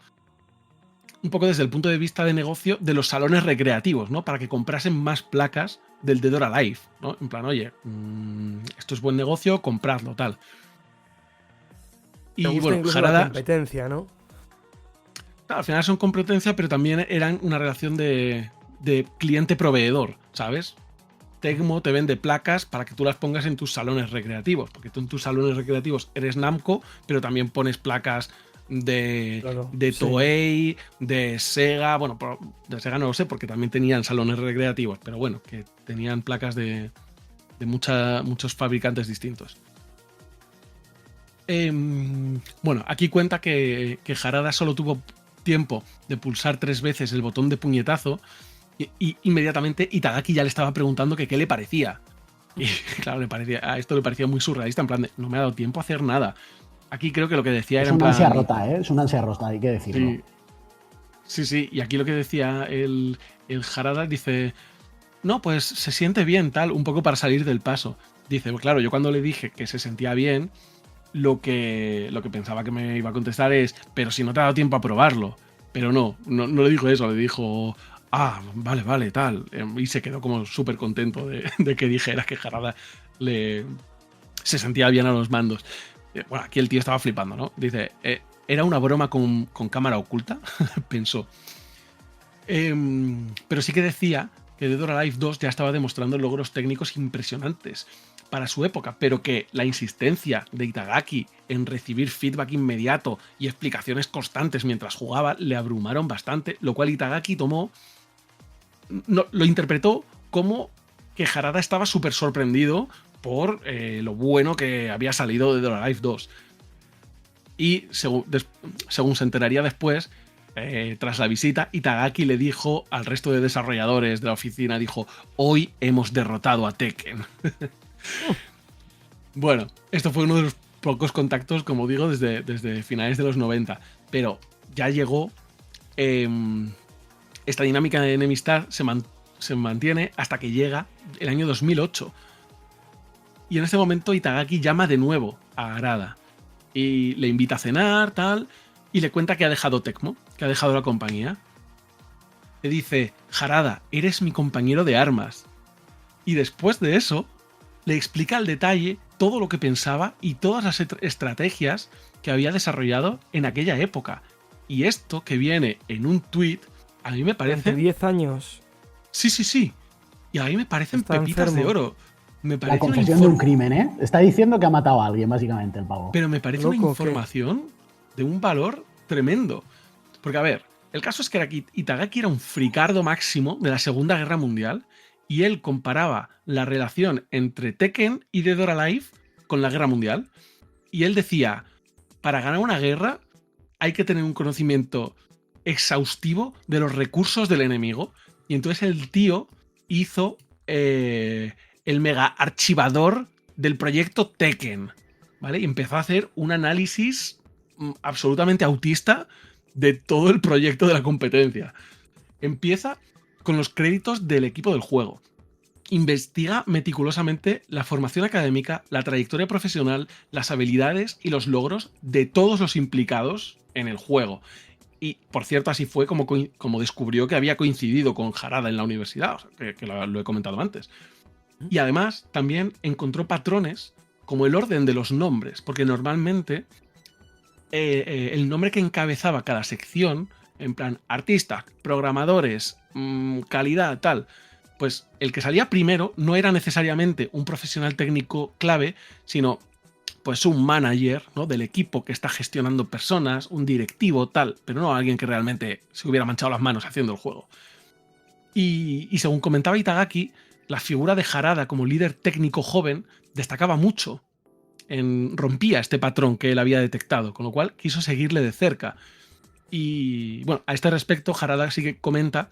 un poco desde el punto de vista de negocio, de los salones recreativos, ¿no? Para que comprasen más placas del Dead or Alive, ¿no? En plan, oye, esto es buen negocio, compradlo, tal. Y bueno, Harada, la competencia, ¿no? Claro, al final son competencia, pero también eran una relación de cliente-proveedor, ¿sabes? Tecmo te vende placas para que tú las pongas en tus salones recreativos, porque tú en tus salones recreativos eres Namco, pero también pones placas de Toei, de Sega. Bueno, de Sega no lo sé porque también tenían salones recreativos, pero bueno, que tenían placas de muchos fabricantes distintos. Bueno, aquí cuenta que Harada solo tuvo tiempo de pulsar 3 veces el botón de puñetazo y inmediatamente Itagaki ya le estaba preguntando que qué le parecía. Y claro, a esto le parecía muy surrealista, en plan de, no me ha dado tiempo a hacer nada. Aquí creo que lo que decía era en plan... Es una ansia rota, ¿eh? Es una ansia rota, hay que decirlo. Sí, y aquí lo que decía el Harada, dice, no, pues se siente bien, tal, un poco para salir del paso. Dice, pues claro, yo cuando le dije que se sentía bien, lo que pensaba que me iba a contestar es, pero si no te ha dado tiempo a probarlo. Pero no le dijo eso, le dijo, vale, tal. Y se quedó como súper contento de que dijera que Harada se sentía bien a los mandos. Bueno, aquí el tío estaba flipando, ¿no? Dice, era una broma con cámara oculta, pensó. Pero sí que decía que Dead or Alive 2 ya estaba demostrando logros técnicos impresionantes para su época, pero que la insistencia de Itagaki en recibir feedback inmediato y explicaciones constantes mientras jugaba le abrumaron bastante, lo cual Itagaki lo interpretó como que Harada estaba súper sorprendido por lo bueno que había salido de Dead or Alive 2. Y según se enteraría después, tras la visita, Itagaki le dijo al resto de desarrolladores de la oficina, dijo, hoy hemos derrotado a Tekken. Bueno, esto fue uno de los pocos contactos, como digo, desde finales de los 90, pero ya llegó, esta dinámica de enemistad se mantiene hasta que llega el año 2008. Y en este momento Itagaki llama de nuevo a Harada y le invita a cenar, tal, y le cuenta que ha dejado Tecmo, que ha dejado la compañía. Le dice, Harada, eres mi compañero de armas. Y después de eso, le explica al detalle todo lo que pensaba y todas las estrategias que había desarrollado en aquella época. Y esto que viene en un tweet, a mí me parece... Hace 10 años. Sí. Y a mí me parecen Está pepitas enfermo. de oro. Me La parece confesión de un crimen, ¿eh? Está diciendo que ha matado a alguien, básicamente, el pavo. Pero me parece Loco, una ¿qué? información de un valor tremendo. Porque, a ver, el caso es que Itagaki era un fricardo máximo de la Segunda Guerra Mundial y él comparaba la relación entre Tekken y Dead or Alive con la Guerra Mundial. Y él decía, para ganar una guerra hay que tener un conocimiento exhaustivo de los recursos del enemigo. Y entonces el tío hizo el mega archivador del proyecto Tekken, ¿vale? Y empezó a hacer un análisis absolutamente autista de todo el proyecto de la competencia. Empieza con los créditos del equipo del juego. Investiga meticulosamente la formación académica, la trayectoria profesional, las habilidades y los logros de todos los implicados en el juego. Y, por cierto, así fue como descubrió que había coincidido con Harada en la universidad, o sea, que lo he comentado antes. Y además también encontró patrones como el orden de los nombres, porque normalmente el nombre que encabezaba cada sección, en plan artistas, programadores, calidad, tal, pues el que salía primero no era necesariamente un profesional técnico clave, sino pues un manager, ¿no?, del equipo que está gestionando personas, un directivo, tal, pero no alguien que realmente se hubiera manchado las manos haciendo el juego. Y según comentaba Itagaki, la figura de Harada como líder técnico joven destacaba mucho, rompía este patrón que él había detectado, con lo cual quiso seguirle de cerca. Y bueno, a este respecto, Harada sí que comenta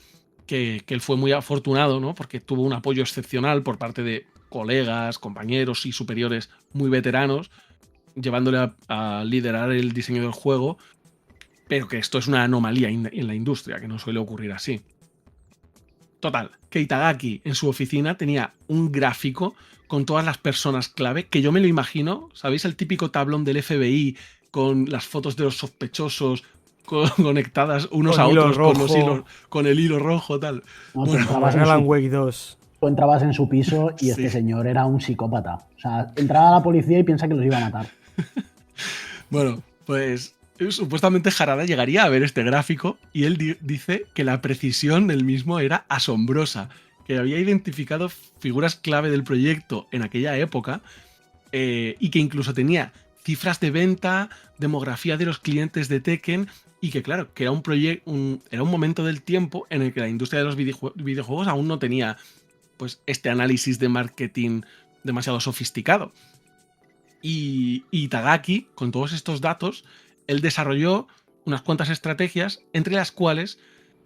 que él fue muy afortunado, ¿no?, porque tuvo un apoyo excepcional por parte de colegas, compañeros y superiores muy veteranos, llevándole a liderar el diseño del juego, pero que esto es una anomalía en la industria, que no suele ocurrir así. Total, que Itagaki en su oficina tenía un gráfico con todas las personas clave, que yo me lo imagino, ¿sabéis? El típico tablón del FBI con las fotos de los sospechosos conectadas unos Con a hilo otros rojo. con el hilo rojo, tal. No, Bueno, Alan Wake 2. tú entrabas en su piso y este Sí. señor era un psicópata. O sea, entraba la policía y piensa que los iba a matar. Bueno, pues supuestamente Harada llegaría a ver este gráfico y él dice que la precisión del mismo era asombrosa, que había identificado figuras clave del proyecto en aquella época y que incluso tenía cifras de venta, demografía de los clientes de Tekken y que claro, que era era un momento del tiempo en el que la industria de los videojuegos aún no tenía pues este análisis de marketing demasiado sofisticado. Y Itagaki, con todos estos datos, él desarrolló unas cuantas estrategias, entre las cuales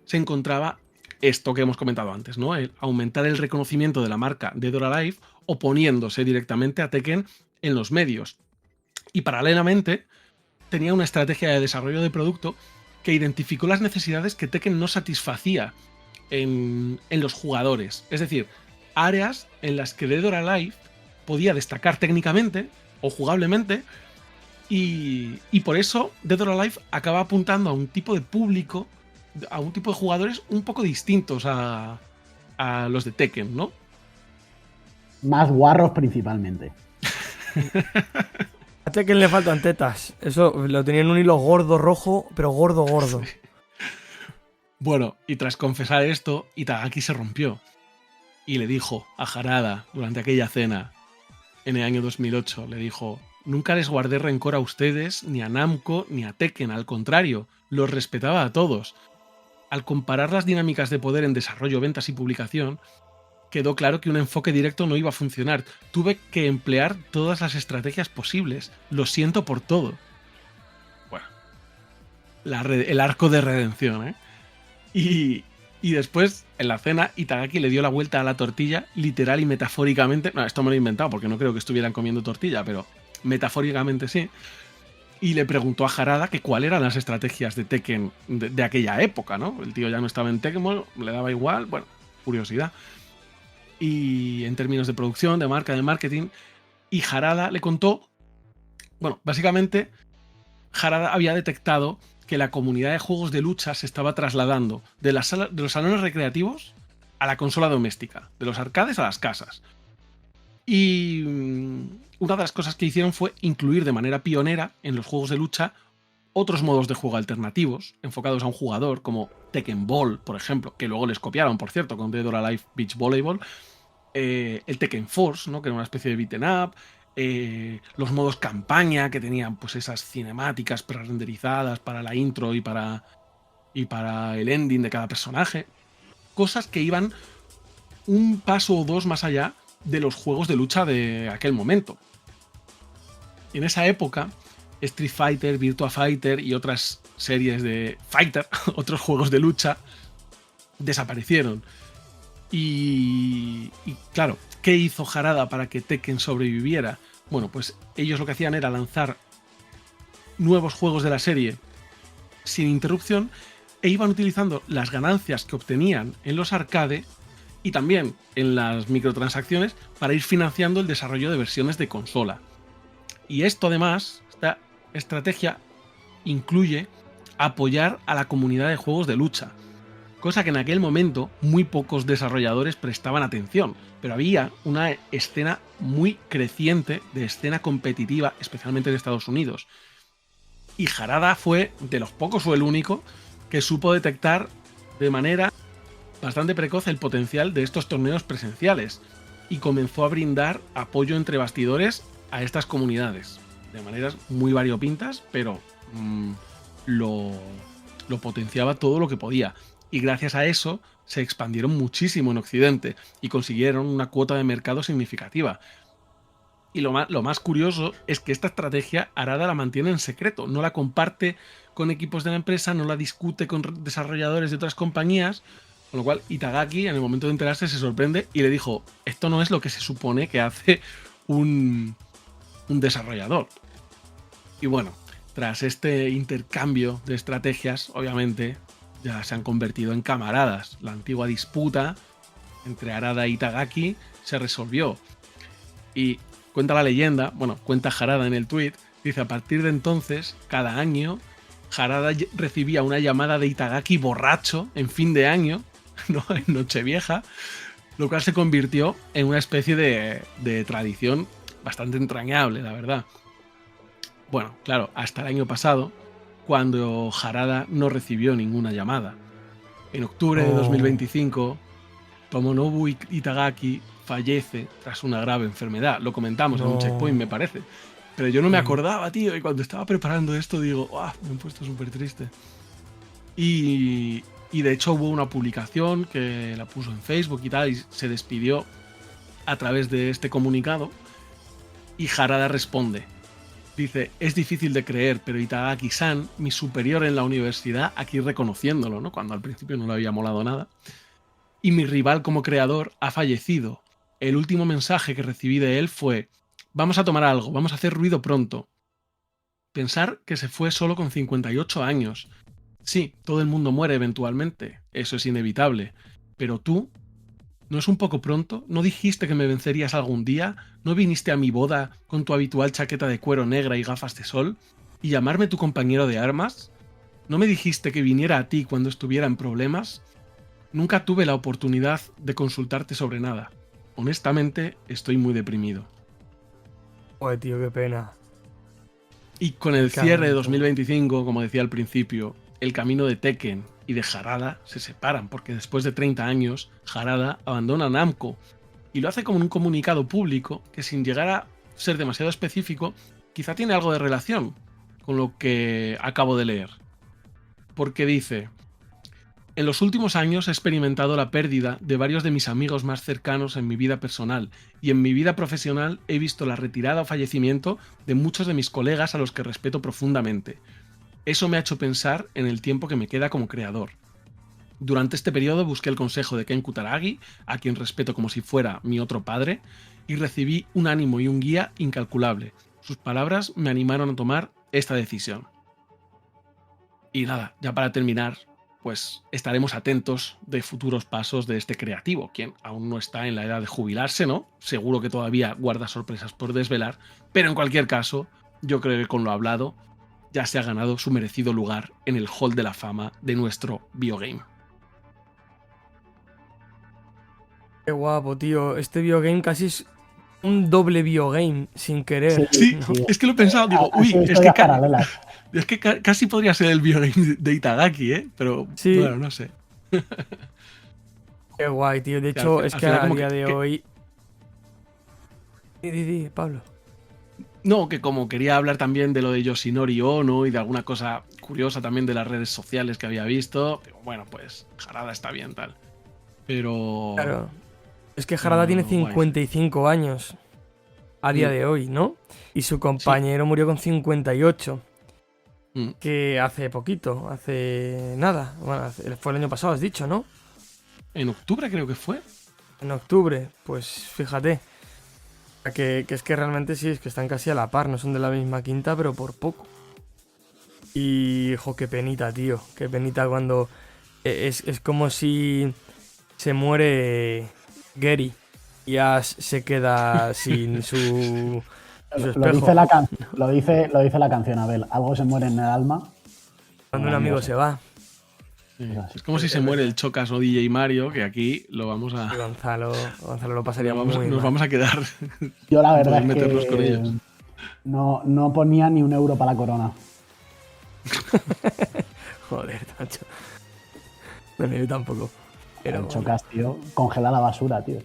se encontraba esto que hemos comentado antes, ¿no? El aumentar el reconocimiento de la marca Dead or Alive oponiéndose directamente a Tekken en los medios. Y paralelamente tenía una estrategia de desarrollo de producto que identificó las necesidades que Tekken no satisfacía en los jugadores. Es decir, áreas en las que Dead or Alive podía destacar técnicamente o jugablemente, Y por eso Dead or Alive acaba apuntando a un tipo de público, a un tipo de jugadores un poco distintos a los de Tekken, ¿no? Más guarros principalmente. A Tekken le faltan tetas. Eso lo tenía en un hilo gordo rojo, pero gordo. Bueno, y tras confesar esto, Itagaki se rompió y le dijo a Harada durante aquella cena en el año 2008, le dijo: nunca les guardé rencor a ustedes, ni a Namco, ni a Tekken, al contrario, los respetaba a todos. Al comparar las dinámicas de poder en desarrollo, ventas y publicación, quedó claro que un enfoque directo no iba a funcionar. Tuve que emplear todas las estrategias posibles. Lo siento por todo. Bueno, el arco de redención, ¿eh? Y después, en la cena, Itagaki le dio la vuelta a la tortilla, literal y metafóricamente. No, esto me lo he inventado porque no creo que estuvieran comiendo tortilla, pero metafóricamente sí. Y le preguntó a Harada que cuáles eran las estrategias de Tekken de aquella época, ¿no? El tío ya no estaba en Tekken, le daba igual, bueno, curiosidad. Y en términos de producción, de marca, de marketing. Y Harada le contó, bueno, básicamente Harada había detectado que la comunidad de juegos de lucha se estaba trasladando de los salones recreativos a la consola doméstica, de los arcades a las casas. Y una de las cosas que hicieron fue incluir de manera pionera en los juegos de lucha otros modos de juego alternativos, enfocados a un jugador, como Tekken Ball, por ejemplo, que luego les copiaron, por cierto, con Dead or Alive Beach Volleyball, el Tekken Force, ¿no? Que era una especie de beaten up, los modos campaña, que tenían pues esas cinemáticas pre-renderizadas para la intro y para el ending de cada personaje. Cosas que iban un paso o dos más allá de los juegos de lucha de aquel momento. En esa época, Street Fighter, Virtua Fighter y otras series de Fighter, otros juegos de lucha, desaparecieron. Y claro, ¿qué hizo Harada para que Tekken sobreviviera? Bueno, pues ellos lo que hacían era lanzar nuevos juegos de la serie sin interrupción e iban utilizando las ganancias que obtenían en los arcade y también en las microtransacciones para ir financiando el desarrollo de versiones de consola. Y esto además, esta estrategia incluye apoyar a la comunidad de juegos de lucha, cosa que en aquel momento muy pocos desarrolladores prestaban atención, pero había una escena muy creciente de escena competitiva, especialmente en Estados Unidos. Y Harada fue de los pocos o el único que supo detectar de manera bastante precoz el potencial de estos torneos presenciales y comenzó a brindar apoyo entre bastidores a estas comunidades de maneras muy variopintas, pero lo potenciaba todo lo que podía. Y gracias a eso se expandieron muchísimo en Occidente y consiguieron una cuota de mercado significativa. Y lo más curioso es que esta estrategia Harada la mantiene en secreto, no la comparte con equipos de la empresa, no la discute con desarrolladores de otras compañías, con lo cual Itagaki en el momento de enterarse se sorprende y le dijo: esto no es lo que se supone que hace un desarrollador. Y bueno, tras este intercambio de estrategias, obviamente ya se han convertido en camaradas. La antigua disputa entre Harada e Itagaki se resolvió. Y cuenta la leyenda, bueno, cuenta Harada en el tweet, dice: a partir de entonces, cada año, Harada recibía una llamada de Itagaki borracho en fin de año, ¿no? En Nochevieja, lo cual se convirtió en una especie de tradición bastante entrañable, la verdad. Bueno, claro, hasta el año pasado, cuando Harada no recibió ninguna llamada. En octubre de 2025, Tomonobu Itagaki fallece tras una grave enfermedad. Lo comentamos en un checkpoint, me parece. Pero yo no me acordaba, tío, y cuando estaba preparando esto digo: me he puesto súper triste. Y de hecho hubo una publicación que la puso en Facebook y tal, y se despidió a través de este comunicado. Y Harada responde. Dice: es difícil de creer, pero Itagaki-san, mi superior en la universidad, aquí reconociéndolo, ¿no? Cuando al principio no le había molado nada. Y mi rival como creador ha fallecido. El último mensaje que recibí de él fue: vamos a tomar algo, vamos a hacer ruido pronto. Pensar que se fue solo con 58 años. Sí, todo el mundo muere eventualmente, eso es inevitable. Pero tú ¿No es un poco pronto? ¿No dijiste que me vencerías algún día? ¿No viniste a mi boda con tu habitual chaqueta de cuero negra y gafas de sol? ¿Y llamarme tu compañero de armas? ¿No me dijiste que viniera a ti cuando estuviera en problemas? Nunca tuve la oportunidad de consultarte sobre nada. Honestamente, estoy muy deprimido. Joder, tío, qué pena. Y con el cierre de Cabrón. 2025, como decía al principio, el camino de Tekken y de Harada se separan, porque después de 30 años, Harada abandona Namco y lo hace como un comunicado público que, sin llegar a ser demasiado específico, quizá tiene algo de relación con lo que acabo de leer. Porque dice: en los últimos años he experimentado la pérdida de varios de mis amigos más cercanos en mi vida personal, y en mi vida profesional he visto la retirada o fallecimiento de muchos de mis colegas a los que respeto profundamente. Eso me ha hecho pensar en el tiempo que me queda como creador. Durante este periodo busqué el consejo de Ken Kutaragi, a quien respeto como si fuera mi otro padre, y recibí un ánimo y un guía incalculable. Sus palabras me animaron a tomar esta decisión. Y nada, ya para terminar, pues estaremos atentos de futuros pasos de este creativo, quien aún no está en la edad de jubilarse, ¿no? Seguro que todavía guarda sorpresas por desvelar, pero en cualquier caso, yo creo que con lo hablado ya se ha ganado su merecido lugar en el Hall de la Fama de nuestro biogame. Qué guapo, tío. Este biogame casi es un doble biogame, sin querer. Sí, ¿no? es que lo he pensado, digo, Así uy, historias paralelas. es que casi podría ser el biogame de Itagaki, ¿eh? Pero Sí. bueno, no sé. Qué guay, tío. De Sí, hecho, al es que final a como día que- de que- hoy... Di, Pablo. No, que como quería hablar también de lo de Yoshinori Ono y de alguna cosa curiosa también de las redes sociales que había visto, digo, bueno, pues Harada está bien, tal. Pero... Claro. Es que Harada tiene guay. 55 años a día Mm. de hoy, ¿no? Y su compañero murió con 58. Mm. Que hace poquito, hace nada. Bueno, fue el año pasado, has dicho, ¿no? En octubre creo que fue. En octubre, pues fíjate. Que es que realmente sí, es que están casi a la par, no son de la misma quinta, pero por poco. Y, jo, qué penita, tío. Qué penita cuando... Es como si se muere Gary y Ash se queda sin su espejo. Lo dice la canción, Abel. Algo se muere en el alma. Cuando un amigo se va. Sí. Es como si se muere el Chocas o DJ Mario, que aquí lo vamos a... Y Gonzalo lo pasaría muy nos mal. vamos a quedar. Yo la verdad Poder es meternos con que ellos. no ponía ni €1 para la corona. Joder, macho. Bueno, yo tampoco. Pero El Chocas, tío, congela la basura, tío.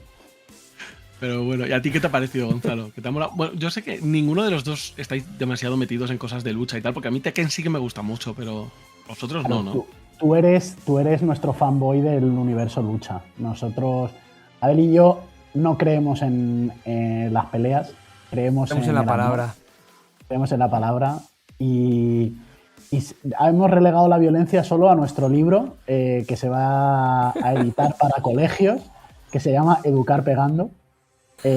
Pero bueno, ¿y a ti qué te ha parecido, Gonzalo? ¿Qué te ha molado? Bueno, yo sé que ninguno de los dos estáis demasiado metidos en cosas de lucha y tal, porque a mí Tekken sí que me gusta mucho, pero vosotros no, ¿no? Tú eres nuestro fanboy del universo lucha. Nosotros, Abel y yo, no creemos en las peleas, creemos estamos en en la el amor, palabra. creemos en la palabra y hemos relegado la violencia solo a nuestro libro que se va a editar para colegios, que se llama Educar Pegando.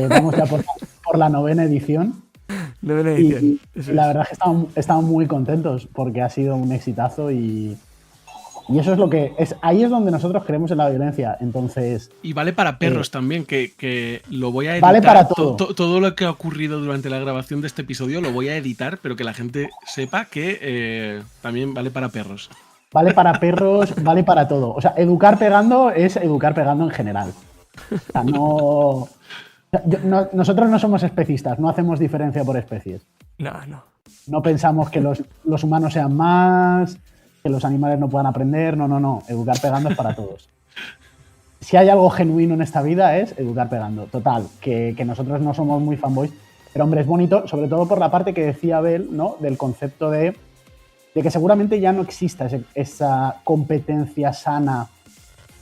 Vamos ya por la 9ª edición. Novena edición. Y Eso la es. verdad es que estamos muy contentos porque ha sido un exitazo y eso es lo que es. Ahí es donde nosotros creemos en la violencia. Entonces, Y vale para perros también, que lo voy a editar. Vale para todo. Todo lo que ha ocurrido durante la grabación de este episodio lo voy a editar, pero que la gente sepa que también vale para perros. vale para perros, vale para todo. O sea, educar pegando es educar pegando en general. O sea, nosotros no somos especistas, no hacemos diferencia por especies. No. No pensamos que los humanos sean más, que los animales no puedan aprender. No. Educar pegando es para todos. Si hay algo genuino en esta vida es educar pegando. Total, que nosotros no somos muy fanboys. Pero hombre, es bonito, sobre todo por la parte que decía Abel, ¿no? Del concepto de que seguramente ya no exista esa competencia sana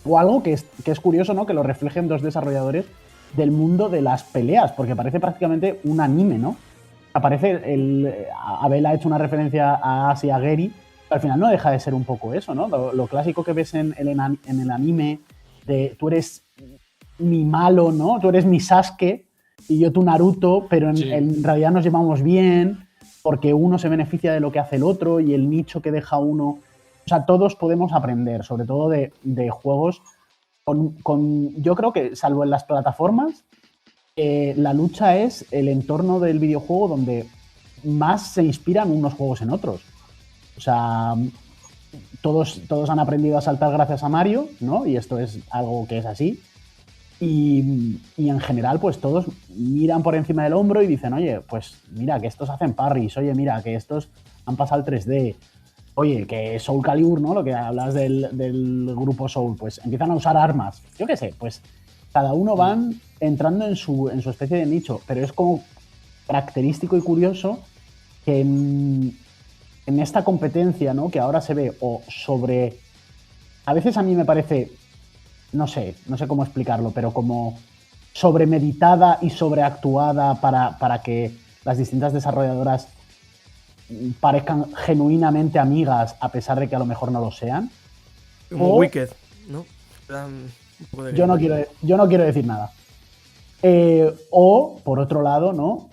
o algo que es curioso, ¿no? Que lo reflejen dos desarrolladores del mundo de las peleas, porque parece prácticamente un anime, ¿no? Abel ha hecho una referencia a Ash y a Gary, pero al final no deja de ser un poco eso, ¿no? Lo clásico que ves en el anime de tú eres mi malo, ¿no? Tú eres mi Sasuke y yo tu Naruto, pero en realidad nos llevamos bien porque uno se beneficia de lo que hace el otro y el nicho que deja uno. O sea, todos podemos aprender, sobre todo de juegos yo creo que, salvo en las plataformas, la lucha es el entorno del videojuego donde más se inspiran unos juegos en otros. O sea, todos han aprendido a saltar gracias a Mario, ¿no? Y esto es algo que es así. Y en general, pues todos miran por encima del hombro y dicen, oye, pues mira, que estos hacen parries, oye, mira, que estos han pasado al 3D, oye, que Soul Calibur, ¿no? Lo que hablas del grupo Soul, pues empiezan a usar armas. Yo qué sé, pues cada uno van entrando en su especie de nicho, pero es como característico y curioso que en esta competencia, ¿no? Que ahora se ve o sobre... A veces a mí me parece... No sé cómo explicarlo, pero como sobremeditada y sobreactuada para que las distintas desarrolladoras parezcan genuinamente amigas a pesar de que a lo mejor no lo sean. Como Wicked, ¿no? Yo no quiero decir nada. O, por otro lado, ¿no?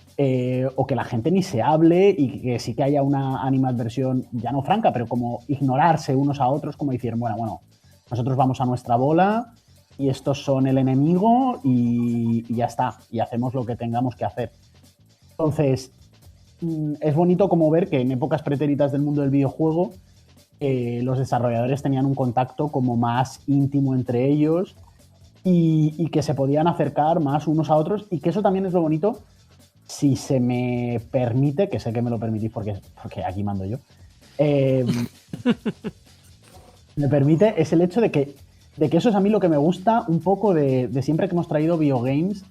O que la gente ni se hable y que sí que haya una animadversión, ya no franca, pero como ignorarse unos a otros, como decir, bueno, nosotros vamos a nuestra bola y estos son el enemigo y ya está, y hacemos lo que tengamos que hacer. Entonces, es bonito como ver que en épocas pretéritas del mundo del videojuego los desarrolladores tenían un contacto como más íntimo entre ellos y que se podían acercar más unos a otros, y que eso también es lo bonito, si se me permite, que sé que me lo permitís porque aquí mando yo, me permite, es el hecho de que eso es a mí lo que me gusta un poco de siempre que hemos traído videogames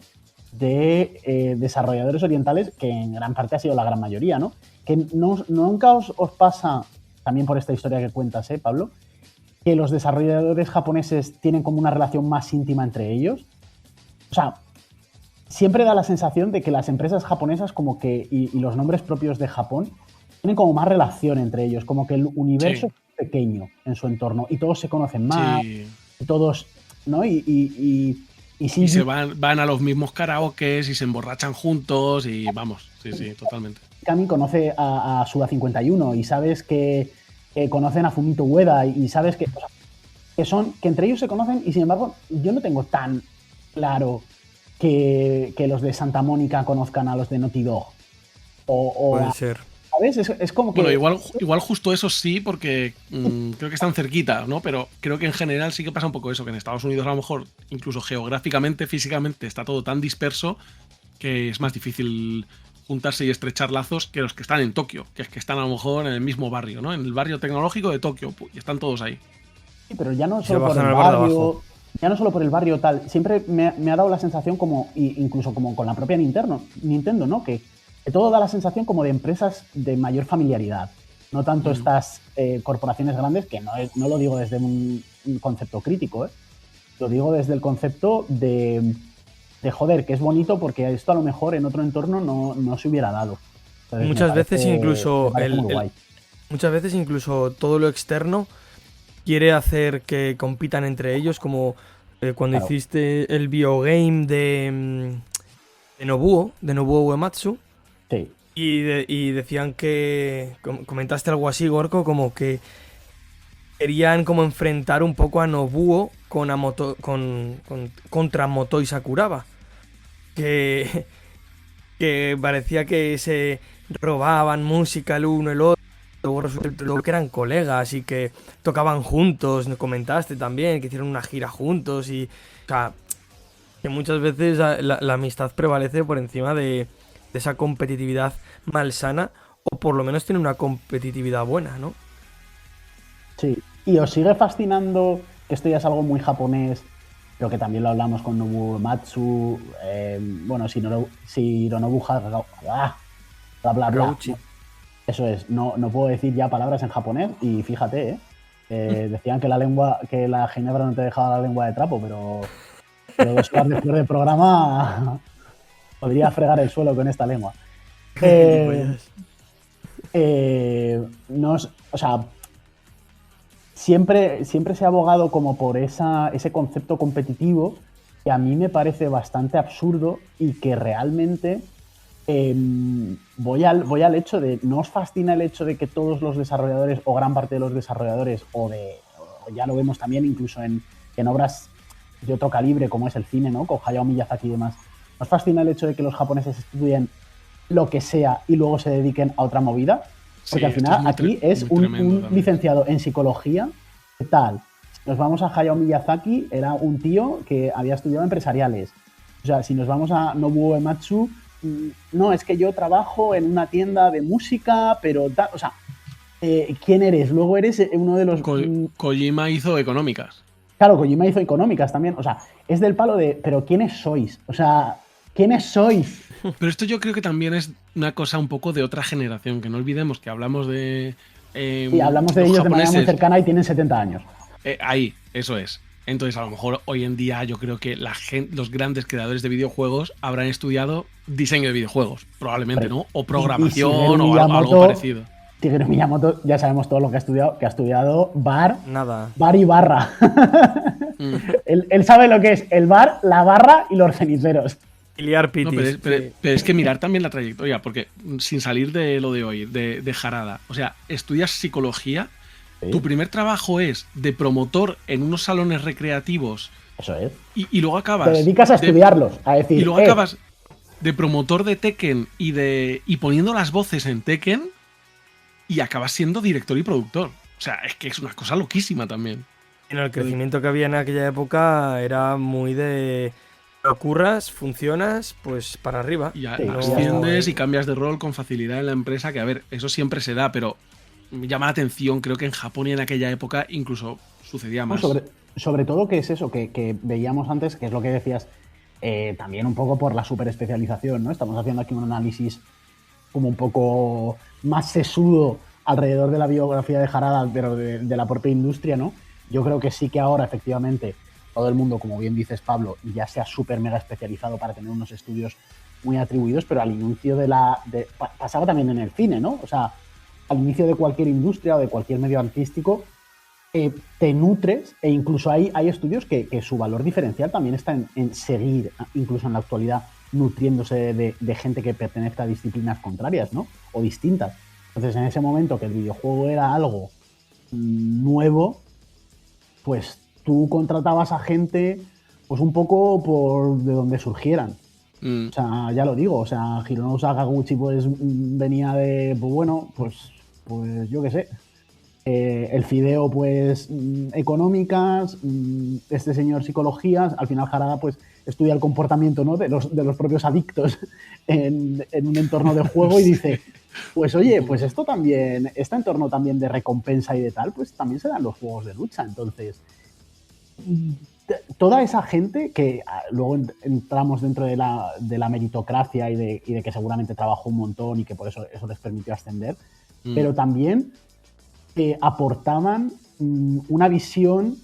de desarrolladores orientales, que en gran parte ha sido la gran mayoría, ¿no? Que nunca os pasa, también por esta historia que cuentas, Pablo, que los desarrolladores japoneses tienen como una relación más íntima entre ellos. O sea, siempre da la sensación de que las empresas japonesas como que, y los nombres propios de Japón, tienen como más relación entre ellos, como que el universo es pequeño en su entorno y todos se conocen más, y todos, ¿no? Y se van a los mismos karaokes y se emborrachan juntos y vamos, sí, totalmente. Kami conoce a Suda 51 y sabes que conocen a Fumito Ueda y sabes que, o sea, que entre ellos se conocen, y sin embargo yo no tengo tan claro que los de Santa Mónica conozcan a los de Naughty Dog. Puede ser. ¿Sabes? Es como que... Bueno, igual justo eso sí, porque creo que están cerquita, ¿no? Pero creo que en general sí que pasa un poco eso, que en Estados Unidos a lo mejor, incluso geográficamente, físicamente, está todo tan disperso que es más difícil juntarse y estrechar lazos que los que están en Tokio, que es que están a lo mejor en el mismo barrio, ¿no? En el barrio tecnológico de Tokio, y están todos ahí. Sí, pero ya no solo por el barrio, ya no solo por el barrio tal, siempre me ha dado la sensación como, incluso como con la propia Nintendo, ¿no? Que todo da la sensación como de empresas de mayor familiaridad, no tanto estas corporaciones grandes, que no lo digo desde un concepto crítico, lo digo desde el concepto de joder, que es bonito porque esto a lo mejor en otro entorno no se hubiera dado. Entonces, muchas veces incluso todo lo externo quiere hacer que compitan entre ellos, como cuando hiciste el biogame de Nobuo Uematsu. Sí. Y decían que, comentaste algo así, Gorko, como que querían como enfrentar un poco a Nobuo contra Motoi Sakuraba, que parecía que se robaban música el uno el otro, luego que eran colegas y que tocaban juntos. Comentaste también que hicieron una gira juntos, y o sea, que muchas veces la amistad prevalece por encima de esa competitividad malsana, o por lo menos tiene una competitividad buena, ¿no? Sí. ¿Y os sigue fascinando, que esto ya es algo muy japonés, pero que también lo hablamos con Nobuo Uematsu, Hironobu bla bla bla? Eso es, no puedo decir ya palabras en japonés, y fíjate, decían que la ginebra no te dejaba la lengua de trapo, pero 2 horas después del programa podría fregar el suelo con esta lengua. Siempre se ha abogado como por ese concepto competitivo, que a mí me parece bastante absurdo, y que realmente voy al hecho de, ¿no os fascina el hecho de que todos los desarrolladores, o gran parte de los desarrolladores, o ya lo vemos también incluso en obras de otro calibre como es el cine, ¿no? Con Hayao Miyazaki y demás. ¿Nos fascina el hecho de que los japoneses estudien lo que sea y luego se dediquen a otra movida? Porque Sí, al final aquí es muy un tremendo también. licenciado en psicología. ¿Qué tal? Si nos vamos a Hayao Miyazaki, era un tío que había estudiado empresariales. O sea, si nos vamos a Nobuo Uematsu, no, es que yo trabajo en una tienda de música, pero tal, o sea, ¿quién eres? Luego eres uno de los... Kojima hizo económicas. Claro, Kojima hizo económicas también. O sea, es del palo de, pero ¿quiénes sois? O sea, ¿quiénes sois? Pero esto yo creo que también es una cosa un poco de otra generación, que no olvidemos que hablamos de... Y hablamos de los ellos de manera muy japoneses. cercana y tienen 70 años. Ahí, eso es. Entonces, a lo mejor hoy en día yo creo que los grandes creadores de videojuegos habrán estudiado diseño de videojuegos, probablemente, ¿no? O programación o algo parecido. Shigeru Miyamoto, ya sabemos todo lo que ha estudiado bar y barra. Él sabe lo que es el bar, la barra y los ceniceros. Y liar No, pitis. pero es que mirar también la trayectoria, porque sin salir de lo de hoy, de Harada, o sea, estudias psicología, Sí. tu primer trabajo es de promotor en unos salones recreativos Eso es. y luego acabas... Te dedicas a estudiarlos, a decir... Y luego acabas de promotor de Tekken y poniendo las voces en Tekken y acabas siendo director y productor. O sea, es que es una cosa loquísima también. Bueno, el crecimiento que había en aquella época era muy de... Lo curras, funcionas, pues para arriba. Y Sí, asciendes y cambias de rol con facilidad en la empresa, que a ver, eso siempre se da, pero me llama la atención, creo que en Japón y en aquella época incluso sucedía más. Sobre todo que es eso que veíamos antes, que es lo que decías, también un poco por la superespecialización, ¿no? Estamos haciendo aquí un análisis como un poco más sesudo alrededor de la biografía de Harada, pero de la propia industria, ¿no? Yo creo que sí que ahora, efectivamente, todo el mundo, como bien dices, Pablo, ya se ha súper mega especializado para tener unos estudios muy atribuidos, pero al inicio pasaba también en el cine, ¿no? O sea, al inicio de cualquier industria o de cualquier medio artístico, te nutres, e incluso hay estudios que su valor diferencial también está en seguir, incluso en la actualidad, nutriéndose de gente que pertenezca a disciplinas contrarias, ¿no? O distintas. Entonces, en ese momento que el videojuego era algo nuevo, pues tú contratabas a gente pues un poco por de donde surgieran. O sea, ya lo digo, o sea, Hironobu Sakaguchi pues venía de, pues bueno, pues yo qué sé. El Fideo, pues, económicas, este señor psicologías, al final Harada, pues, estudia el comportamiento, ¿no? de los propios adictos en un entorno de juego y dice, pues oye, pues esto también, este entorno también de recompensa y de tal, pues también se dan los juegos de lucha. Entonces, toda esa gente que luego entramos dentro de la meritocracia y de que seguramente trabajó un montón y que por eso les permitió ascender, pero también aportaban una visión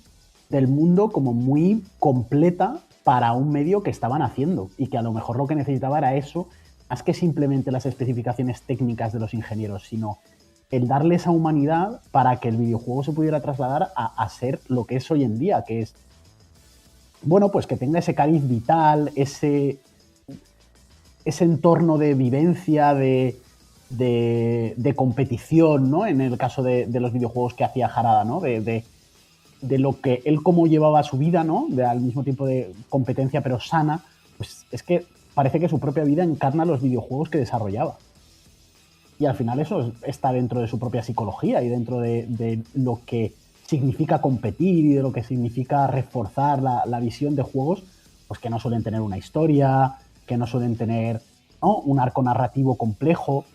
del mundo como muy completa para un medio que estaban haciendo y que a lo mejor lo que necesitaba era eso, más que simplemente las especificaciones técnicas de los ingenieros, sino el darle esa humanidad para que el videojuego se pudiera trasladar a ser lo que es hoy en día, que es, bueno, pues que tenga ese cariz vital, ese entorno de vivencia, de competición, ¿no? En el caso de los videojuegos que hacía Harada, ¿no? De lo que él cómo llevaba su vida, ¿no? Al mismo tiempo de competencia pero sana, pues es que parece que su propia vida encarna los videojuegos que desarrollaba. Y al final eso está dentro de su propia psicología y dentro de lo que significa competir y de lo que significa reforzar la visión de juegos, pues que no suelen tener una historia, que no suelen tener, ¿no? Un arco narrativo complejo.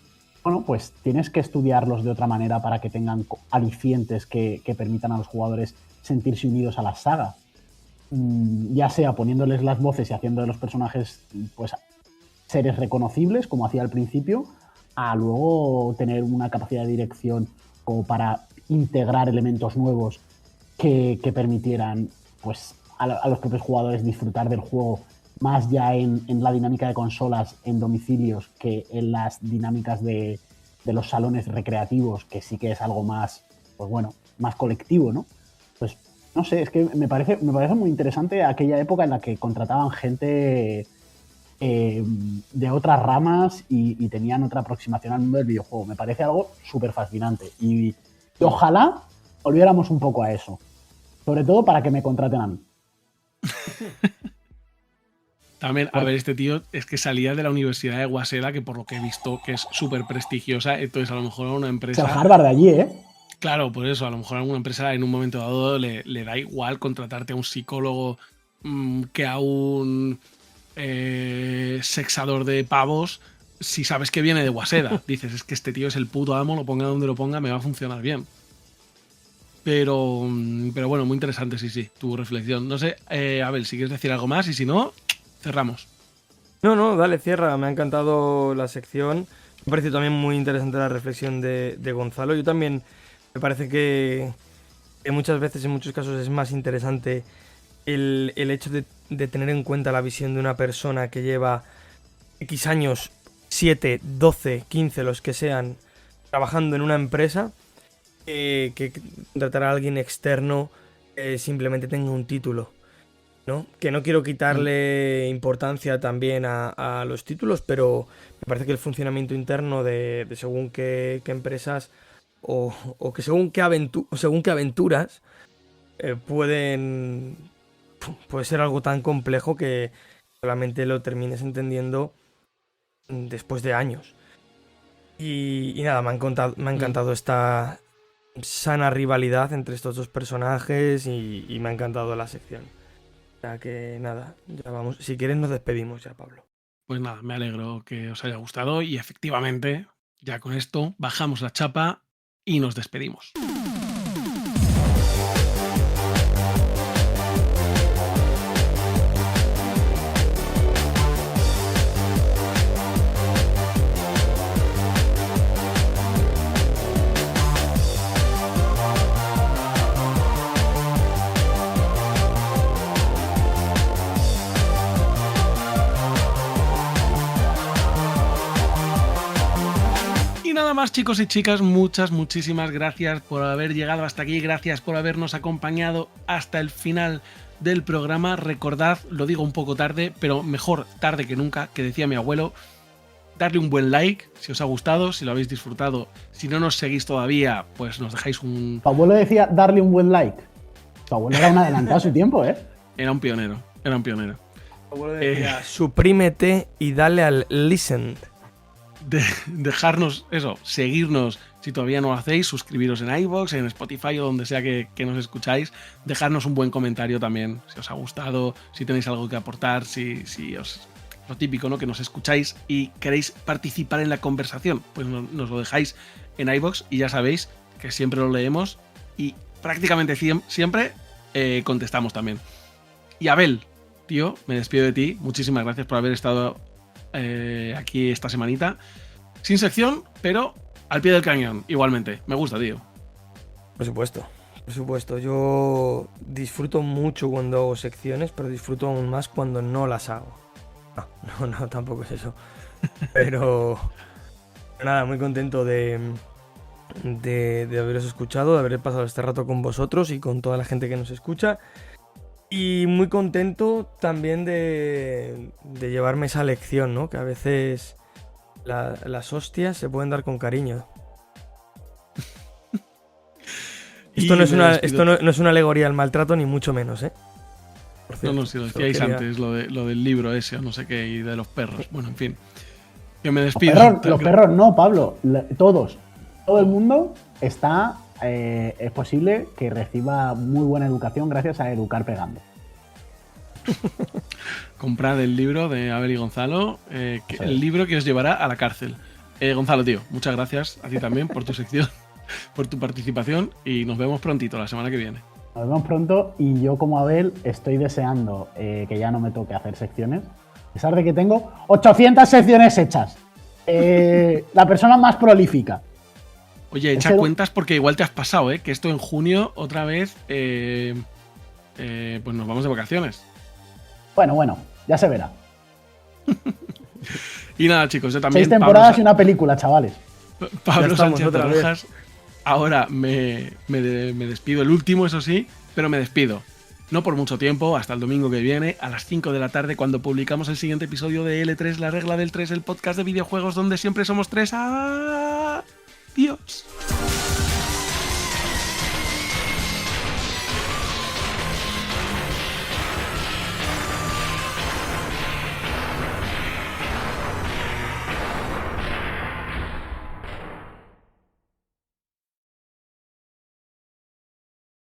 Bueno, pues tienes que estudiarlos de otra manera para que tengan alicientes que permitan a los jugadores sentirse unidos a la saga. Ya sea poniéndoles las voces y haciendo de los personajes pues seres reconocibles, como hacía al principio, a luego tener una capacidad de dirección como para integrar elementos nuevos que permitieran pues a los propios jugadores disfrutar del juego más ya en la dinámica de consolas en domicilios que en las dinámicas de los salones recreativos, que sí que es algo más, pues bueno, más colectivo, ¿no? Pues no sé, es que me parece muy interesante aquella época en la que contrataban gente de otras ramas y tenían otra aproximación al mundo del videojuego. Me parece algo súper fascinante y ojalá volviéramos un poco a eso, sobre todo para que me contraten a mí. También, a ver, este tío es que salía de la Universidad de Waseda, que por lo que he visto que es súper prestigiosa, entonces a lo mejor a una Es empresa... el Harvard de allí, ¿eh? Claro, por eso, a lo mejor a alguna empresa en un momento dado le da igual contratarte a un psicólogo que a un sexador de pavos si sabes que viene de Waseda. Dices, es que este tío es el puto amo, lo ponga donde lo ponga, me va a funcionar bien. Pero bueno, muy interesante, sí, tu reflexión. No sé, Abel, si quieres decir algo más y si no, cerramos. No, dale, cierra. Me ha encantado la sección. Me parece también muy interesante la reflexión de Gonzalo. Yo también me parece que muchas veces, en muchos casos, es más interesante el hecho de tener en cuenta la visión de una persona que lleva X años, 7, 12, 15, los que sean, trabajando en una empresa, que contratar a alguien externo simplemente tenga un título, ¿no? Que no quiero quitarle importancia también a los títulos, pero me parece que el funcionamiento interno de según qué empresas o que según qué aventuras puede ser algo tan complejo que solamente lo termines entendiendo después de años. Y nada, me ha encantado esta sana rivalidad entre estos dos personajes y me ha encantado la sección. O sea que nada, ya vamos. Si quieres nos despedimos ya, Pablo. Pues nada, me alegro que os haya gustado y efectivamente, ya con esto, bajamos la chapa y nos despedimos. Nada más, chicos y chicas, muchísimas gracias por haber llegado hasta aquí, gracias por habernos acompañado hasta el final del programa. Recordad, lo digo un poco tarde, pero mejor tarde que nunca, que decía mi abuelo, darle un buen like si os ha gustado, si lo habéis disfrutado. Si no nos seguís todavía, pues nos dejáis un... Tu abuelo decía darle un buen like. Tu abuelo era un adelantado a su tiempo, ¿eh? Era un pionero. Tu abuelo decía, suprímete y dale al listen. Dejarnos eso, seguirnos si todavía no lo hacéis, suscribiros en iVoox, en Spotify o donde sea que nos escucháis, dejarnos un buen comentario también si os ha gustado, si tenéis algo que aportar, si os lo típico, ¿no? Que nos escucháis y queréis participar en la conversación, pues nos lo dejáis en iVoox y ya sabéis que siempre lo leemos y prácticamente siempre contestamos también. Y Abel, tío, me despido de ti, muchísimas gracias por haber estado aquí esta semanita, sin sección, pero al pie del cañón, igualmente. Me gusta, tío. Por supuesto. Yo disfruto mucho cuando hago secciones, pero disfruto aún más cuando no las hago. No, tampoco es eso. Pero nada, muy contento de haberos escuchado, de haber pasado este rato con vosotros y con toda la gente que nos escucha. Y muy contento también de llevarme esa lección, ¿no? Que a veces las hostias se pueden dar con cariño. Esto no es una alegoría al maltrato, ni mucho menos, ¿eh? No, si lo decíais antes, lo del libro ese o no sé qué, y de los perros. Bueno, en fin. Que me despido. Los perros no, Pablo. Todos. Todo el mundo está... es posible que reciba muy buena educación gracias a Educar Pegando. Comprad el libro de Abel y Gonzalo, el libro que os llevará a la cárcel. Gonzalo, tío, muchas gracias a ti también por tu sección, por tu participación y nos vemos prontito la semana que viene. Nos vemos pronto y yo como Abel estoy deseando que ya no me toque hacer secciones, a pesar de que tengo 800 secciones hechas. La persona más prolífica. Oye, echa cuentas porque igual te has pasado, que esto en junio otra vez pues nos vamos de vacaciones. Bueno, ya se verá. Y nada, chicos, yo también... 6 temporadas y una película, chavales. Pablo Sánchez de Rojas. Ahora me despido, el último, eso sí, pero me despido. No por mucho tiempo, hasta el domingo que viene, a las 5 de la tarde, cuando publicamos el siguiente episodio de L3, La Regla del 3, el podcast de videojuegos donde siempre somos 3. ¡Adiós!